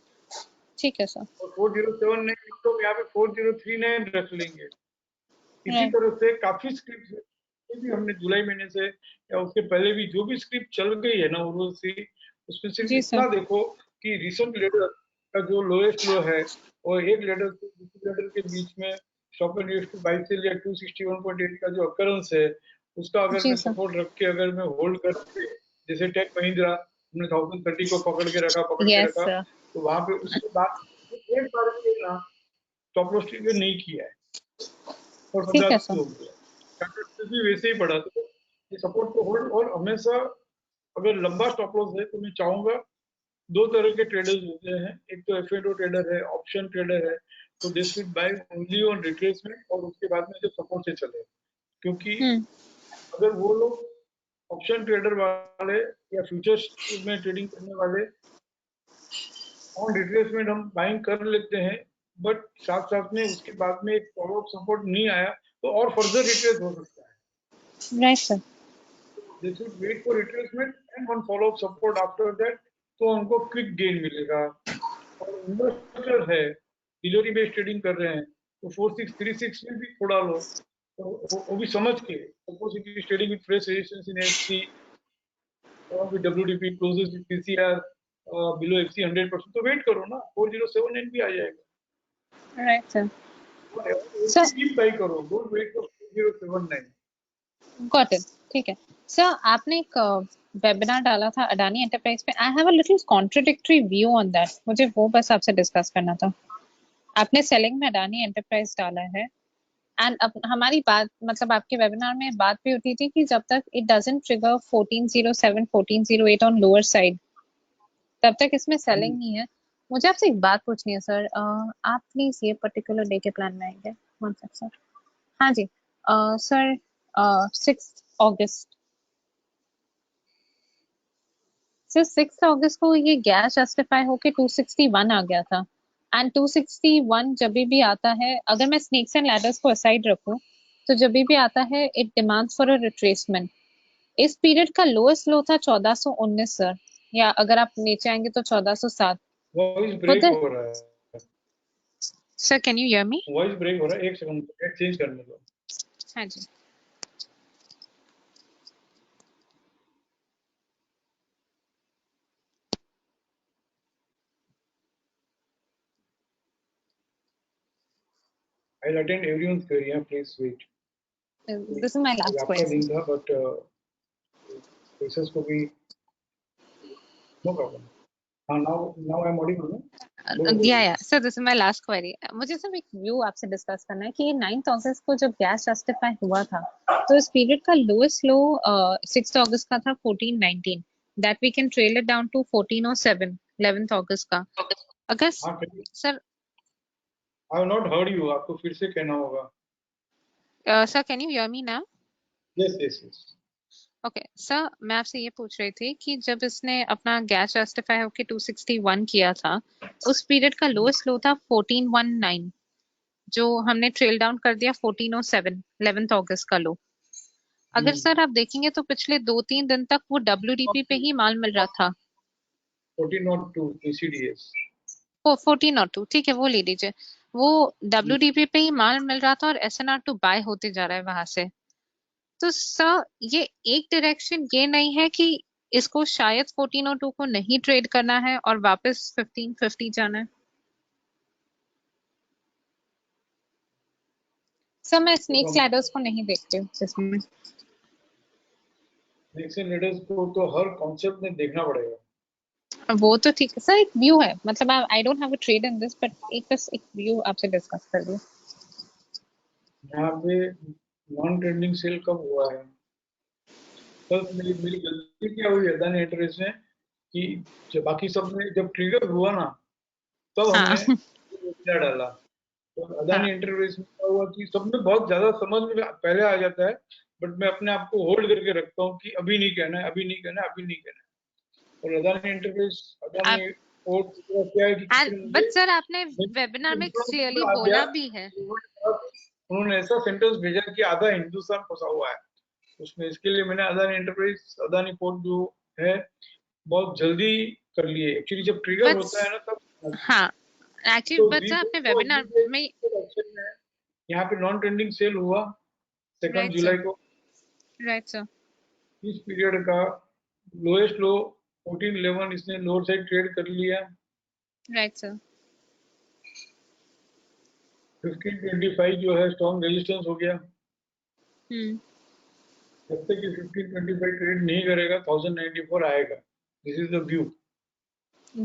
ठीक है सर. 4079 तो यहाँ पे 4039 रख लेंगे. इसी तरह से काफी स्क्रिप्ट भी हमने जुलाई महीने से या उसके पहले भी जो भी स्क्रिप्ट चल गई है ना उर्वशी, उसमें सिर्फ इतना देखो कि रिसेंट लेटर का जो लोएस्ट लो है और एक लेटर से दूसरे लेटर के बीच में stop and use to buy sell या 261.8 का जो अकरेंस है उसका अगर मैं सपोर्ट रख के अगर मैं होल्ड करके, जैसे टेक महिंद्रा हमने 1030 को पकड़ के रखा तो वहां पे उसके बाद एक बार भी ना स्टॉप लॉस ट्रिगर नहीं किया है और 50 हो गया, भी वैसे ही पड़ा. तो ये सपोर्ट को होल्ड. और हमेशा अगर लंबा स्टॉप लॉस है तो मैं चाहूंगा, दो तरह के ट्रेडर्स होते हैं, एक तो एफ&ओ ट्रेडर है, ऑप्शन ट्रेडर है, तो they should by only on retracement और उसके बाद में जब सपोर्ट से चले. क्योंकि अगर वो लोग ऑप्शन ट्रेडर वाले या फ्यूचर्स में ट्रेडिंग करने वाले ऑन रिट्रेसमेंट हम बाइंग कर लेते हैं, बट साथ साथ में उसके बाद में एक फॉलो अप सपोर्ट नहीं आया तो और फर्दर रिट्रेस हो सकता है. Right sir. They should wait for retracement and one follow up support after that, तो उनको क्विक गेन मिलेगा. और इन्वेस्टर है, डिलीवरी बेस्ड ट्रेडिंग कर रहे हैं तो 4636 में भी थोड़ा लो, तो वो भी समझ के, suppose it is trading with fresh resistance in FC और with WDP closes with PCR below FC 100%, तो वेट करो ना, 4079 भी आ जाएगा. Right sir. Sir keep buy करो, don't wait for 4079. Got it. ठीक है सर. आपने एक वेबिनार डाला था अडानी एंटरप्राइज पे. I have a little contradictory view on that. मुझे वो बस आपसे डिस्कस करना था. आपने सेलिंग में अडानी एंटरप्राइज डाला है एंड अब हमारी बात, मतलब आपके वेबिनार में बात भी होती थी कि जब तक it doesn't trigger 1407 1408 on lower side तब तक इसमें सेलिंग नहीं है. मुझे आपसे एक बात पूछनी है सर. आप प्लीज ये पर्टिकुलर डे के प्लान में आएंगे. One second sir. हाँ जी सर. 6 अगस्त सर. 6 अगस्त को ये गैस जस्टिफाई होके 261 आ गया था एंड 261 जब भी आता है, अगर मैं स्नेक्स एंड लैडर्स को असाइड रखूं तो जब भी आता है it demands for a retracement. इस पीरियड का लोएस्ट लो था 1419 सर, या अगर आप नीचे आएंगे तो 1407. वॉइस ब्रेक हो रहा है sir. Can you hear me? Voice break हो रहा है, एक सेकंड चेंज करने दो. हाँ जी. I'll attend everyone's query. Please wait. This is my last आपका question. दिन था, but cases को भी no problem. Now I'm audible, no? Yeah. So this is my last query. मुझे सिर्फ एक व्यू आपसे डिस्कस करना है कि 9th अगस्त को जब गैस जस्टिफाई हुआ था तो इस पीरियड का लोएस्ट लो 6th अगस्त का था 1419. That we can trail it down to 1407 11th अगस्त का. अगर sir I have not heard you. आपको फिर से कहना होगा. Sir can you hear me now? Yes. Okay sir, मैं आपसे ये पूछ रही थी कि जब इसने अपना गैस जस्टिफाई होके 261 किया था उस पीरियड का लोएस्ट लो था 1419 जो हमने ट्रेल डाउन कर दिया 1407 11th अगस्त का लो. अगर सर आप देखेंगे तो पिछले 2-3 दिन तक वो WDP पे ही माल मिल रहा था. 1402 ECDS. 1402 ठीक है, वो ले लीजिए. वो WDP पे ही माल मिल रहा था और SNR2 बाय होते जा रहा है वहां से. तो सर ये एक डायरेक्शन ये नहीं है कि इसको शायद 1402 को नहीं ट्रेड करना है और वापस 1550 जाना है? सर मैं स्नेक लैडर्स को नहीं देखती हूँ इसमें. नेक्स्ट लीडर्स को तो हर कॉन्सेप्ट में देखना पड़ेगा. वो तो ठीक है सर, एक व्यू है, मतलब I don't have a trade in this but बस एक व्यू आपसे डिस्कस कर लिया. यहाँ पे नॉन ट्रेंडिंग सेल कब हुआ है? बस मेरी गलती क्या हुई अदानी एंटरप्राइज में कि जब बाकी सब ने जब ट्रिगर हुआ ना तब हमने डाला. तो अदानी एंटरप्राइज में क्या हुआ कि सबने बहुत ज्यादा समझ में पहले आ जाता है, बट मैं अपने आप को होल्ड करके रखता हूँ कि अभी नहीं कहना है. और अदानी एंटरप्राइज अदानी क्या है कि बट सर आपने वेबिनार में क्लियरली बोला भी है. उन्होंने ऐसा सेंटेंस भेजा कि आधा हिंदुस्तान फंसा हुआ है उसमें. इसके लिए मैंने अदानी एंटरप्राइज अदानी पोर्ट जो है बहुत जल्दी कर लिए. एक्चुअली जब ट्रिगर होता है ना तब. हाँ एक्चुअली बट सर आपने वेबिनार में यहाँ पे नॉन ट्रेंडिंग सेल हुआ 2 जुलाई को. Right sir. इस पीरियड का लोएस्ट लो 1411 इसने लोअर साइड ट्रेड कर लिया. Right sir. 1525 जो है स्ट्रॉन्ग रेजिस्टेंस हो गया. जब तक ये 1525 ट्रेड नहीं करेगा 1094 आएगा. This is the view.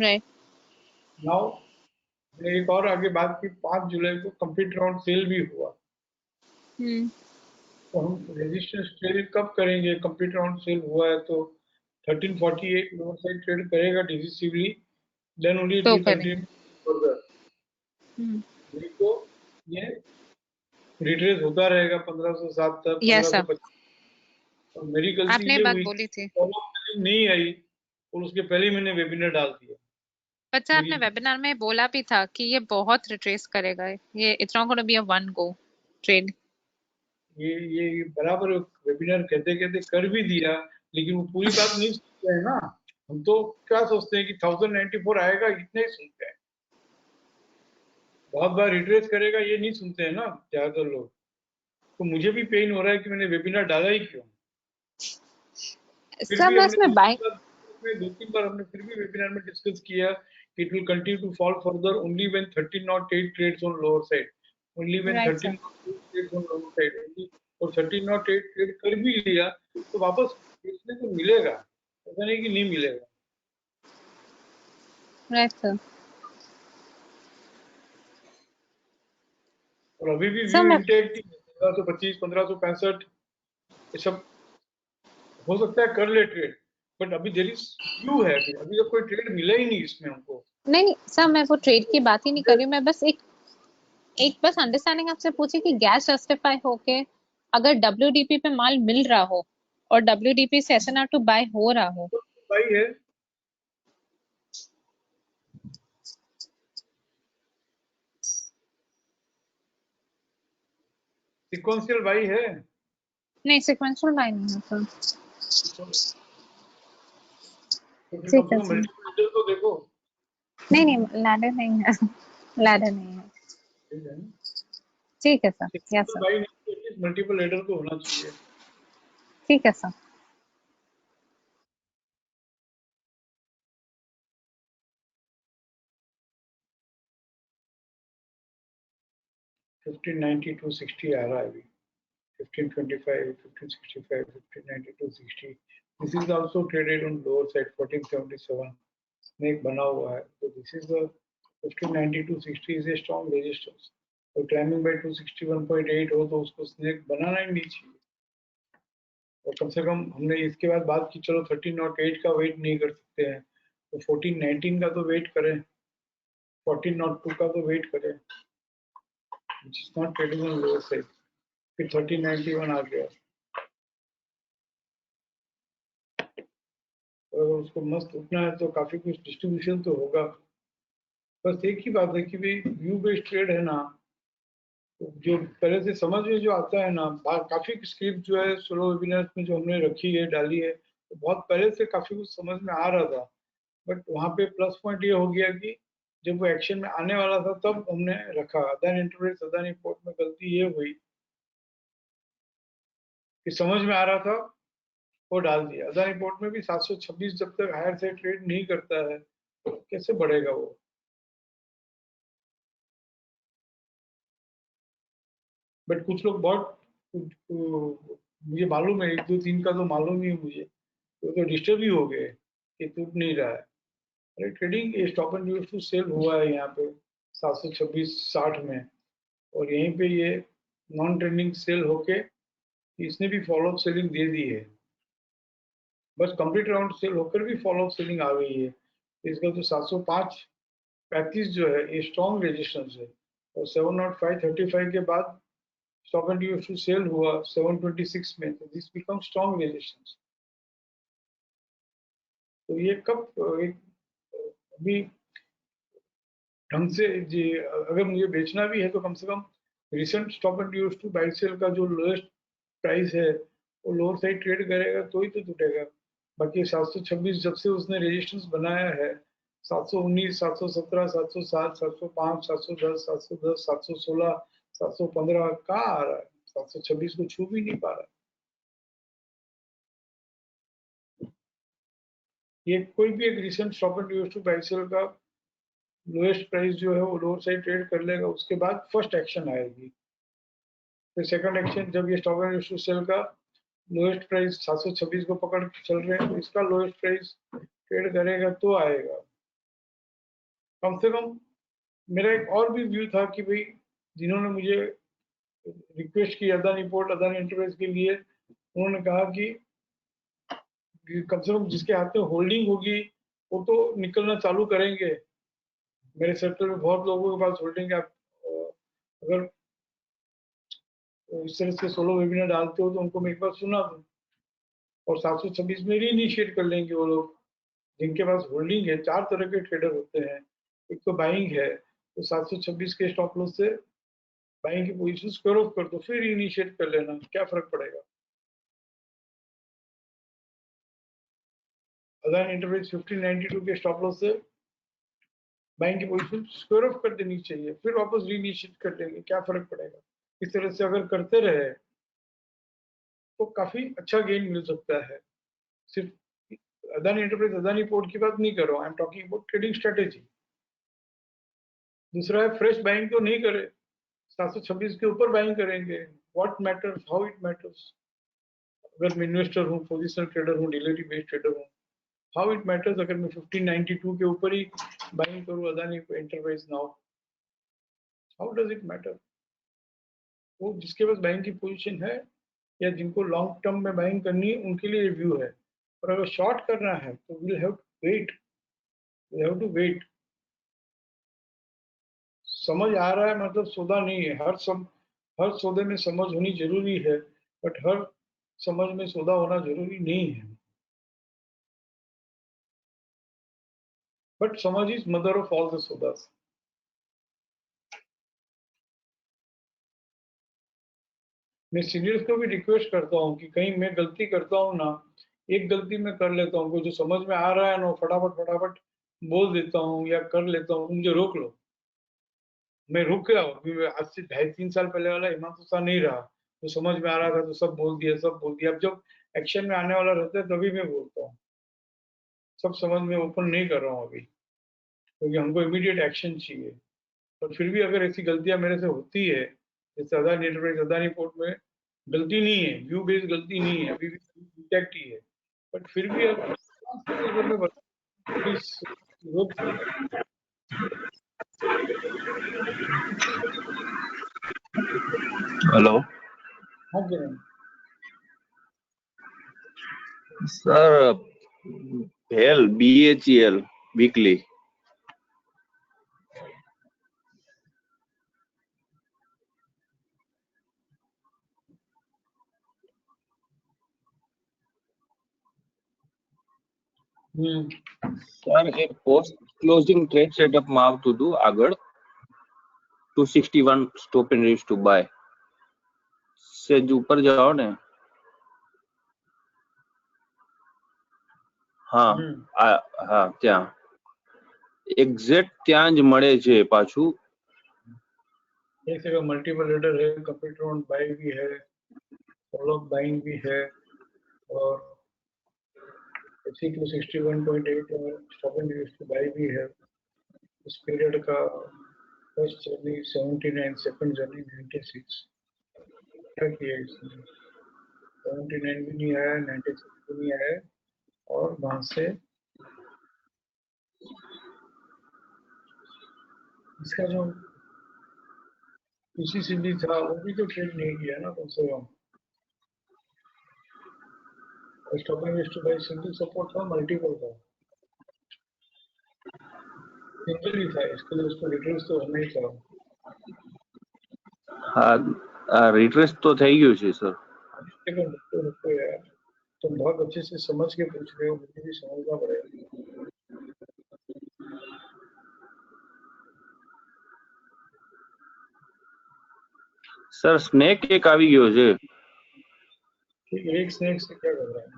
Right. Now मैंने एक और आगे बात की 5 जुलाई को कंप्लीट राउंड सेल भी हुआ. तो हम रेजिस्टेंस ट्रेड कब करेंगे? कंप्लीट राउंड सेल हुआ है तो 1348 लोअर साइड ट्रेड करेगा decisively, then only it will continue further. नहीं तो ये रिट्रेस होता रहेगा 1507 तक 1525. और मेरी गलती आपने ये बात हुई बोली थी नहीं आई और उसके पहले ही मैंने वेबिनार डाल दिया. बच्चा आपने वेबिनार में बोला भी था कि ये बहुत रिट्रेस करेगा, ये it's not gonna be a one go trade. ये बराबर वेबिनार कहते कहते कर भी दिया, लेकिन वो पूरी बात नहीं सुनते हैं ना. हम तो क्या सोचते हैं कि 1094 आएगा इतना ही सुनते हैं. बहुत बार रिट्रेस करेगा ये नहीं सुनते हैं ना ज्यादातर लोग. तो मुझे भी पेन हो रहा है कि मैंने वेबिनार डाला ही क्यों. फिर भी हमने 2-3 बार हमने फिर भी वेबिनार में डिस्कस किया कि it will continue to fall further only when 1308 trades on lower side, only when 1308 trades on lower side. और 1308 ट्रेड कर भी लिया तो वापस देखने को मिलेगा, ऐसा नहीं कि नहीं मिलेगा. Right sir. और अभी भी व्यू इंटेक्ट 1525 1565 ये सब हो सकता है कर ले ट्रेड, बट अभी देयर इज व्यू है. अभी तक कोई ट्रेड मिला ही नहीं इसमें हमको. नहीं सर मैं वो ट्रेड की बात ही नहीं कर रही हूँ. मैं बस एक बस अंडरस्टैंडिंग आपसे पूछी कि गैस जस्टिफाई होके अगर WDP पे माल मिल रहा हो और WDP से SNR2 बाय हो रहा हो. बाय है. सिक्वेंशियल बाय है. नहीं सिक्वेंशियल बाय नहीं है सर. ठीक है मल्टीपल तो देखो. नहीं लैडर नहीं है. लैडर नहीं है. ठीक है sir. Yes sir. Multiple ladder तो होना चाहिए. ठीक है सर. 1592.60 आ रहा है अभी, 1525, 1565, 1592.60. This is also traded on lower side 1477. Snake बना हुआ है, so this is the 1592.60 is a strong resistance. और climbing by 261.8 हो तो उसको स्नेक बनाना ही नहीं चाहिए। और कम से कम हमने इसके बाद बात की, चलो 1308 का वेट नहीं कर सकते हैं तो 1419 का तो वेट करें, 1402 का तो वेट करें, which is not trading on lower side. फिर 1391 आ गया, और उसको मस्त उठना है तो काफी कुछ डिस्ट्रीब्यूशन तो होगा। बस एक ही बात है कि भाई व्यू बेस्ड ट्रेड है ना, जो पहले से समझ में जो आता है ना, काफी स्क्रिप्ट जो है सोलो वेबिनार्स में जो हमने रखी है, डाली है, तो बहुत पहले से काफी कुछ समझ में आ रहा था। बट वहाँ पे प्लस पॉइंट ये हो गया कि जब वो एक्शन में आने वाला था तब हमने रखा। अदानी एंटरप्राइज अदानी पोर्ट में गलती ये हुई कि समझ में आ रहा था वो डाल दिया। अदानी पोर्ट में भी 726 जब तक हायर से ट्रेड नहीं करता है तो कैसे बढ़ेगा वो। बट कुछ लोग बहुत, मुझे मालूम है 1 2 3 का तो मालूम ही है मुझे, तो डिस्टर्ब ही हो गए कि टूट नहीं रहा है। अरे trading stop and use to sell हुआ है यहाँ पे 726.60 में, और यहीं पे ये नॉन ट्रेडिंग सेल होके इसने भी फॉलो अप सेलिंग दे दी है। बस कंप्लीट राउंड सेल होकर भी फॉलो अप सेलिंग आ गई है। इसका तो 705.35 जो है ये स्ट्रॉन्ग रेजिस्टेंस है, और 705.35 के बाद stop and use to sell हुआ 726 में, तो दिस बिकम स्ट्रॉन्ग रेजिस्टेंस। तो ये कब अभी ढंग से जी, अगर मुझे बेचना भी है तो कम से कम recent stop and use to buy sell का जो लोएस्ट प्राइस है वो लोअर साइड ट्रेड करेगा तो ही तो टूटेगा। बाकी 726 जब से उसने रेजिस्टेंस बनाया है, 719, 717, 707, 705, 710, 710, 716, 715 कहाँ आ रहा है, 726 को छू भी नहीं पा रहा। ये कोई भी एक recent stop and use to buy sell का लोएस्ट प्राइस जो है वो लोअर साइड ट्रेड कर लेगा, उसके बाद फर्स्ट एक्शन आएगी। फिर सेकंड एक्शन जब ये stop and use to sell का लोएस्ट प्राइस 726 को पकड़ के चल रहे हैं तो इसका लोएस्ट प्राइस ट्रेड करेगा तो आएगा। कम से कम मेरा एक और भी व्यू था कि भाई जिन्होंने मुझे रिक्वेस्ट की अदानी पोर्ट अदानी एंटरप्राइज के लिए, उन्होंने कहा कि कम से कम जिसके हाथ में होल्डिंग होगी वो तो निकलना चालू करेंगे। मेरे सेक्टर में बहुत लोगों के पास होल्डिंग है। अगर इस तरह से सोलो वेबिनार डालते हो तो उनको मैं एक बार सुना दूं, और 726 में रीइनिशिएट कर लेंगे वो लोग जिनके पास होल्डिंग है। 4 तरह के ट्रेडर होते हैं, एक तो बाइंग है, तो 726 के स्टॉप लॉस से बाइंग की पोजीशन स्क्वायर ऑफ कर दो, फिर रीइनिशिएट कर लेना, क्या फर्क पड़ेगा। अदानी एंटरप्राइज 1592 के स्टॉप लॉस से बाइंग की पोजीशन स्क्वायर ऑफ कर देनी चाहिए, फिर वापस रीइनिशिएट कर लेंगे, क्या फर्क पड़ेगा। इस तरह से अगर करते रहे तो काफी अच्छा गेन मिल सकता है। सिर्फ अदानी एंटरप्राइज अदानी पोर्ट की बात नहीं कर रहा हूँ, I am talking about trading strategy. दूसरा है फ्रेश बाइंग तो नहीं करे, 726 के ऊपर बाइंग करेंगे, what matters, how it matters. अगर मैं इन्वेस्टर हूँ, पोजिशनल ट्रेडर हूँ, डेली बेस्ड ट्रेडर हूँ, हाउ इट मैटर्स अगर मैं 1592 के ऊपर ही बाइंग करूँ Adani enterprise now, how does it matter. वो जिसके पास बाइंग की पोजीशन है या जिनको लॉन्ग टर्म में बाइंग करनी है उनके लिए रिव्यू है, और अगर शॉर्ट करना है तो विल हैव टू वेट। समझ आ रहा है मतलब सौदा नहीं है, हर सौदे में समझ होनी जरूरी है, बट हर समझ में सौदा होना जरूरी नहीं है। बट समझ is mother of all the Saudas. मैं सीनियर्स को भी रिक्वेस्ट करता हूँ कि कहीं मैं गलती करता हूँ ना, एक गलती मैं कर लेता हूँ, जो समझ में आ रहा है ना फटाफट बोल देता हूँ या कर लेता हूँ, मुझे रोक लो। मैं रुक गया हूँ, आज से 2.5-3 साल पहले वाला हिमांशु सा नहीं रहा, तो समझ में आ रहा था तो सब बोल दिया। अब जब एक्शन में आने वाला रहता है तभी मैं बोलता हूँ, सब समझ में ओपन नहीं कर रहा हूँ अभी, क्योंकि हमको इमीडिएट एक्शन चाहिए। और फिर भी अगर ऐसी गलतियां मेरे से होती है जैसे अदानी एंटरप्राइज अदानी पोर्ट में गलती नहीं है, व्यू बेस्ड गलती नहीं है, अभी भी डिटेक्ट ही है, बट फिर भी अगर मैं हेलो हाँ किरण सर, भेल BHEL वीकली સર એ પોસ્ટ ક્લોઝિંગ ટ્રેડ સેટઅપ માં આવતું હતું આગળ 261 stop and reach to buy સેજ ઉપર જાઓ ને હા હા ત્યાં એક્ઝેક્ટ ત્યાં જ મળે છે પાછું एक जगह मल्टीपल लेडर है, कंप्यूटर ऑन बाई भी है, फॉलो बाइंग भी है, और C261.8 और stop and use to by भी है। इस पीरियड का फर्स्ट जर्नी 79, सेकंड जर्नी 96। क्या किया इसने? 79 भी नहीं आया, 96 भी नहीं आया, और वहां से इसका जो PCCD था वो भी तो ट्रेड नहीं किया ना कम से कम। Stop and use to buy single support था, मल्टीपल था, सिंगल ही था, इसके लिए उसको रिट्रेस तो होना ही था। હા रिट्रेस तो થઈ ગયું છે સર। रुको यार, तुम बहुत अच्छे से समझ के पूछ रहे हो, मुझे भी समझना पड़ेगा। સર સ્નેક એક આવી ગયો છે। ठीक है, एक स्नेक से क्या कर रहा है?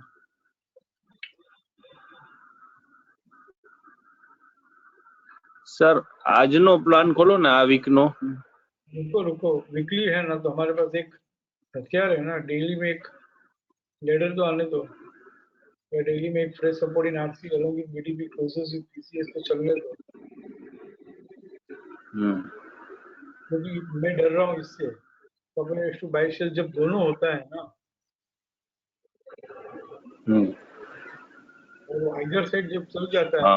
સર આજનો પ્લાન ખોલો ને આ વીક નો। रुको, वीकली है ना, तो हमारे पास एक हथियार है ना, डेली में एक लेडर तो आने दो, या डेली में एक fresh support in RC along with BDP closes with PCS तो चलने दो, क्योंकि मैं डर रहा हूँ इससे। तो अपने टू बाई शेल जब दोनों होता है ना, और वो आइदर साइड जब चल जाता है ना,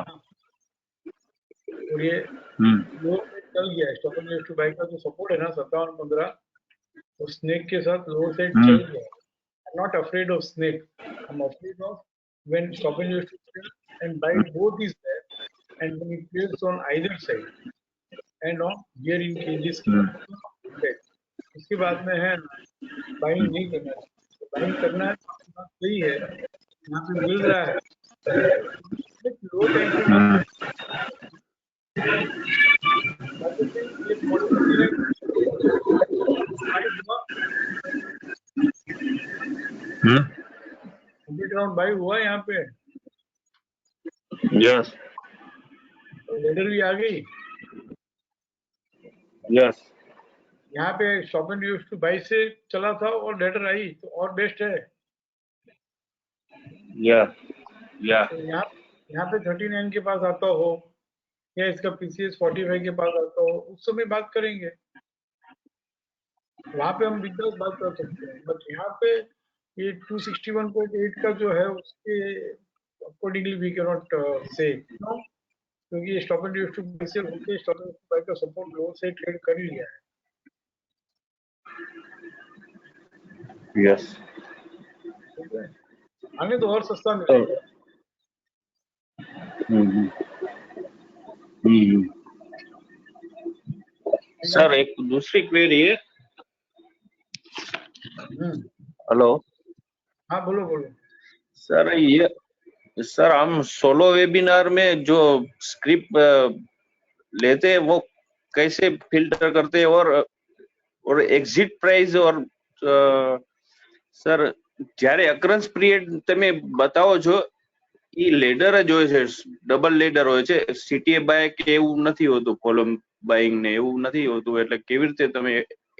और ये लो चल गया, स्टॉप एंड टू बाई का जो सपोर्ट है ना 57-15, वो स्नेक के साथ लो साइड चल गया। I'm not afraid of snake. I'm afraid of when stop and use and buy both is there, and when it plays on either side and on here in cages उसके बाद में है buying नहीं करना है, buying करना है बात सही है, यहाँ पे मिल रहा है लो टाइम ग्राउंड बाई हुआ यहाँ पे। यस लेडर भी आ गई। यस यहाँ पे stop and use to by से चला था और लेडर आई तो और बेस्ट है। या तो यहाँ पे 39 के पास आता हो या इसका पीसीएस 45 के पास आता हो, उस समय बात करेंगे, वहां पे हम बिंदास बात कर सकते हैं। बट यहाँ पे ये 261.8 का जो है उसके अकॉर्डिंगली वी कैन नॉट से, क्योंकि ये stop and use to by से होके स्टॉप एंड बाई का सपोर्ट लो से ट्रेड कर ही लिया है। यस ठीक है, आने तो और सस्ता मिलेगा। सर एक दूसरी क्वेरी है। हेलो हाँ बोलो। सर ये सर हम सोलो वेबिनार में जो स्क्रिप्ट लेते हैं वो कैसे फिल्टर करते हैं, और एग्जिट प्राइस, और सर જ્યારે અકરન્સ પીરિયડ તમે બતાવો છો એ લેડર જ હોય છે, ડબલ લેડર હોય છે, સીટીએ બાય કે એવું નથી હોતું, કોલમ બાઇંગ ને એવું નથી હોતું, એટલે કેવી રીતે તમે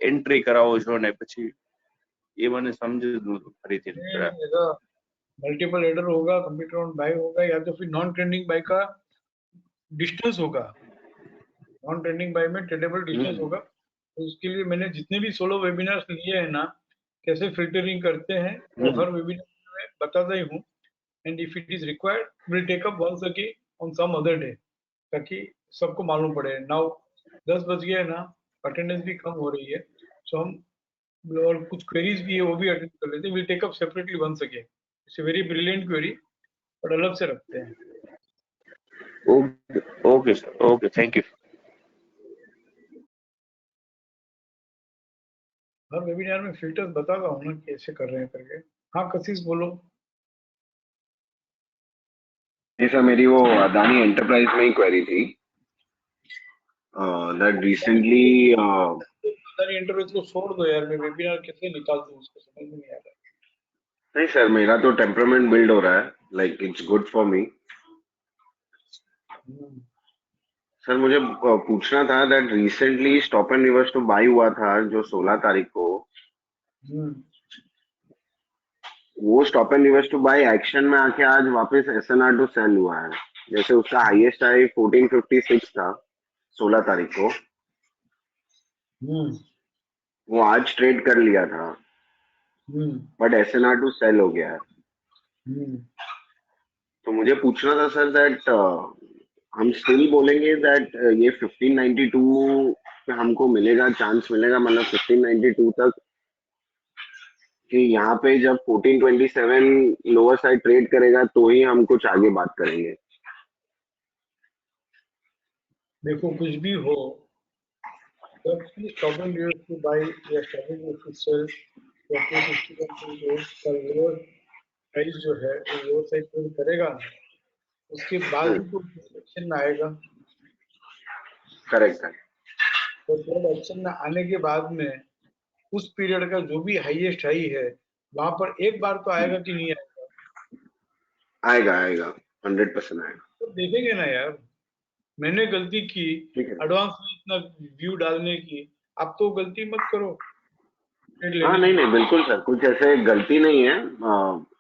એન્ટ્રી કરાવો છો ને પછી એ મને સમજવું ફરીથી। मल्टीपल लेडर होगा, कंप्यूटर ऑन बाय होगा, या तो फिर नॉन ट्रेंडिंग बाय का डिस्टेंस होगा। नॉन ट्रेंडिंग बाय में ट्रेडेबल डिस्टेंस होगा, तो उसके लिए मैंने जितने भी सोलो वेबिनार्स लिए हैं ना, कैसे फिल्टरिंग करते हैं वो हर वेबिनार में बताता ही हूँ। And if it is required will take up once again on some other day, ताकि सबको मालूम पड़े। नाउ 10 बज गए ना, अटेंडेंस भी कम हो रही है, सो हम और कुछ क्वेरीज भी है वो भी अटेंड कर लेते हैं। Will take up separately once again. It's a very brilliant query, but अलग से रखते हैं। Okay sir, okay, thank you. हर वेबिनार में फिल्टर्स बताता हूँ ना कैसे कर रहे हैं करके। हाँ कशिश बोलो। जी सर, मेरी वो अदानी एंटरप्राइज में ही क्वेरी थी दैट रिसेंटली। अदानी एंटरप्राइज को छोड़ दो यार, मैं वेबिनार कैसे निकाल दूँ उसको समझ में नहीं आ रहा। नहीं सर, मेरा तो टेम्परामेंट बिल्ड हो रहा है, like it's good for me. Sir मुझे पूछना था that recently stop and reverse to buy हुआ था जो 16 तारीख को, वो stop and reverse to by action में आके आज वापस SNR टू सेल हुआ है। जैसे उसका हाईएस्ट हाई 1456 था 16 तारीख को, वो आज ट्रेड कर लिया था, बट SNR टू सेल हो गया है। तो मुझे पूछना था सर दैट हम स्टिल बोलेंगे दैट ये 1592 पे हमको मिलेगा, चांस मिलेगा, मतलब 1592 तक, कि यहाँ पे जब 1427 लोअर साइड ट्रेड करेगा तो ही हम कुछ आगे बात करेंगे। देखो कुछ भी हो, जब stop and reverse to buy या stop and reverse to sell या 261 का लोअर प्राइस जो है वो लोअर साइड ट्रेड करेगा ना, उसके बाद ही तो एक्शन में आएगा। करेक्ट है। तो जब एक्शन में आने के बाद में उस पीरियड का जो भी हाईएस्ट हाई है वहां पर एक बार तो आएगा कि नहीं आएगा? आएगा आएगा, 100% आएगा। तो देखेंगे ना यार, मैंने गलती की एडवांस में इतना व्यू डालने की, आप तो गलती मत करो। हाँ नहीं नहीं बिल्कुल सर, कुछ ऐसे गलती नहीं है।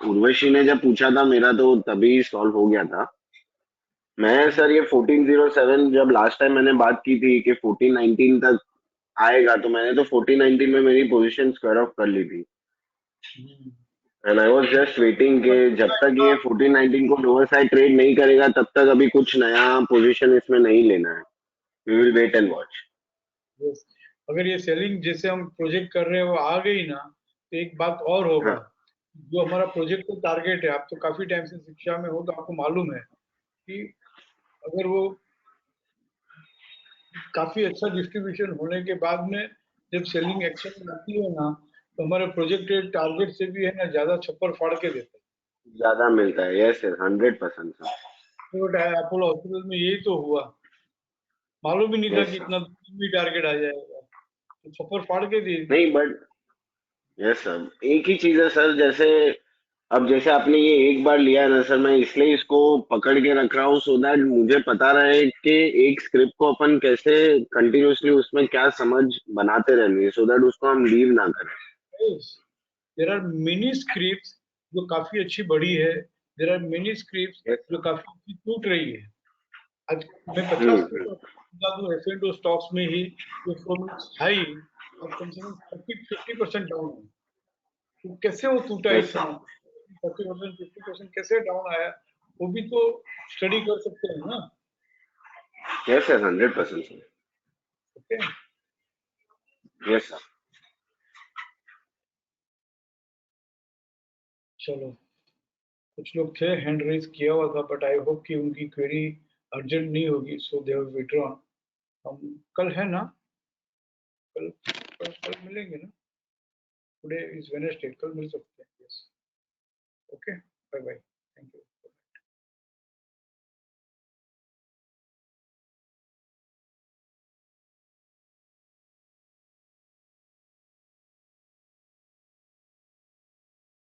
उर्वशी ने जब पूछा था मेरा तो तभी सॉल्व हो गया था। मैं सर ये 1407 जब लास्ट टाइम मैंने बात की थी कि 1419 तक आएगा, तो मैंने तो 1419 में मेरी पोजीशन स्क्वायर ऑफ कर ली थी। And I was just waiting कि जब तक ये 1419 को लोअर साइड ट्रेड नहीं करेगा तब तक अभी कुछ नया पोजीशन इसमें नहीं लेना है। We will wait and watch. अगर ये सेलिंग जैसे हम प्रोजेक्ट कर रहे हैं वो आ गई ना, तो एक बात और होगा। जो हमारा प्रोजेक्ट का टारगेट है, आप तो काफी टाइम से शिक्षा में हो तो आपको मालूम है कि अगर वो काफी अच्छा डिस्ट्रीब्यूशन होने के बाद में जब सेलिंग एक्शन में आती है ना, तो हमारे प्रोजेक्ट टारगेट से भी है ना ज्यादा छप्पर फाड़ के देते हैं। ज्यादा मिलता है। Yes sir, 100% sir. तो अपोलो हॉस्पिटल में यही तो हुआ, मालूम ही नहीं था Yes, कि sir. इतना भी टारगेट आ जाएगा, तो छप्पर फाड़ के दे दी। नहीं बट यस सर, एक ही चीज है सर, जैसे अब जैसे आपने ये एक बार लिया है ना सर, मैं इसलिए इसको पकड़ के रख रहा हूँ सो दैट मुझे पता रहे कि एक स्क्रिप्ट को अपन कैसे कंटिन्यूअसली उसमें क्या समझ बनाते रहेंगे, सो दैट उसको हम लीव ना करें। देयर आर मेनी स्क्रिप्ट्स जो काफी अच्छी बढ़ी है, देयर आर मेनी स्क्रिप्ट्स जो काफी अच्छी टूट रही है। आज मैं 50% एफ&ओ स्टॉक्स में ही हाई अब कम से कम 50% डाउन है। तो कैसे वो टूटा Yes, इतना, 40% 50% कैसे डाउन आया, वो भी तो स्टडी कर सकते हैं ना। Yes sir, 100% sir. Okay yes sir. चलो, कुछ लोग थे हैंड रेज किया हुआ था, बट आई होप कि उनकी क्वेरी अर्जेंट नहीं होगी, सो दे हैव विथड्रॉन। हम कल है ना, कल मिलेंगे ना, टुडे इज वेडनेसडे, कल मिल सकते हैं। Yes okay, bye bye, thank you.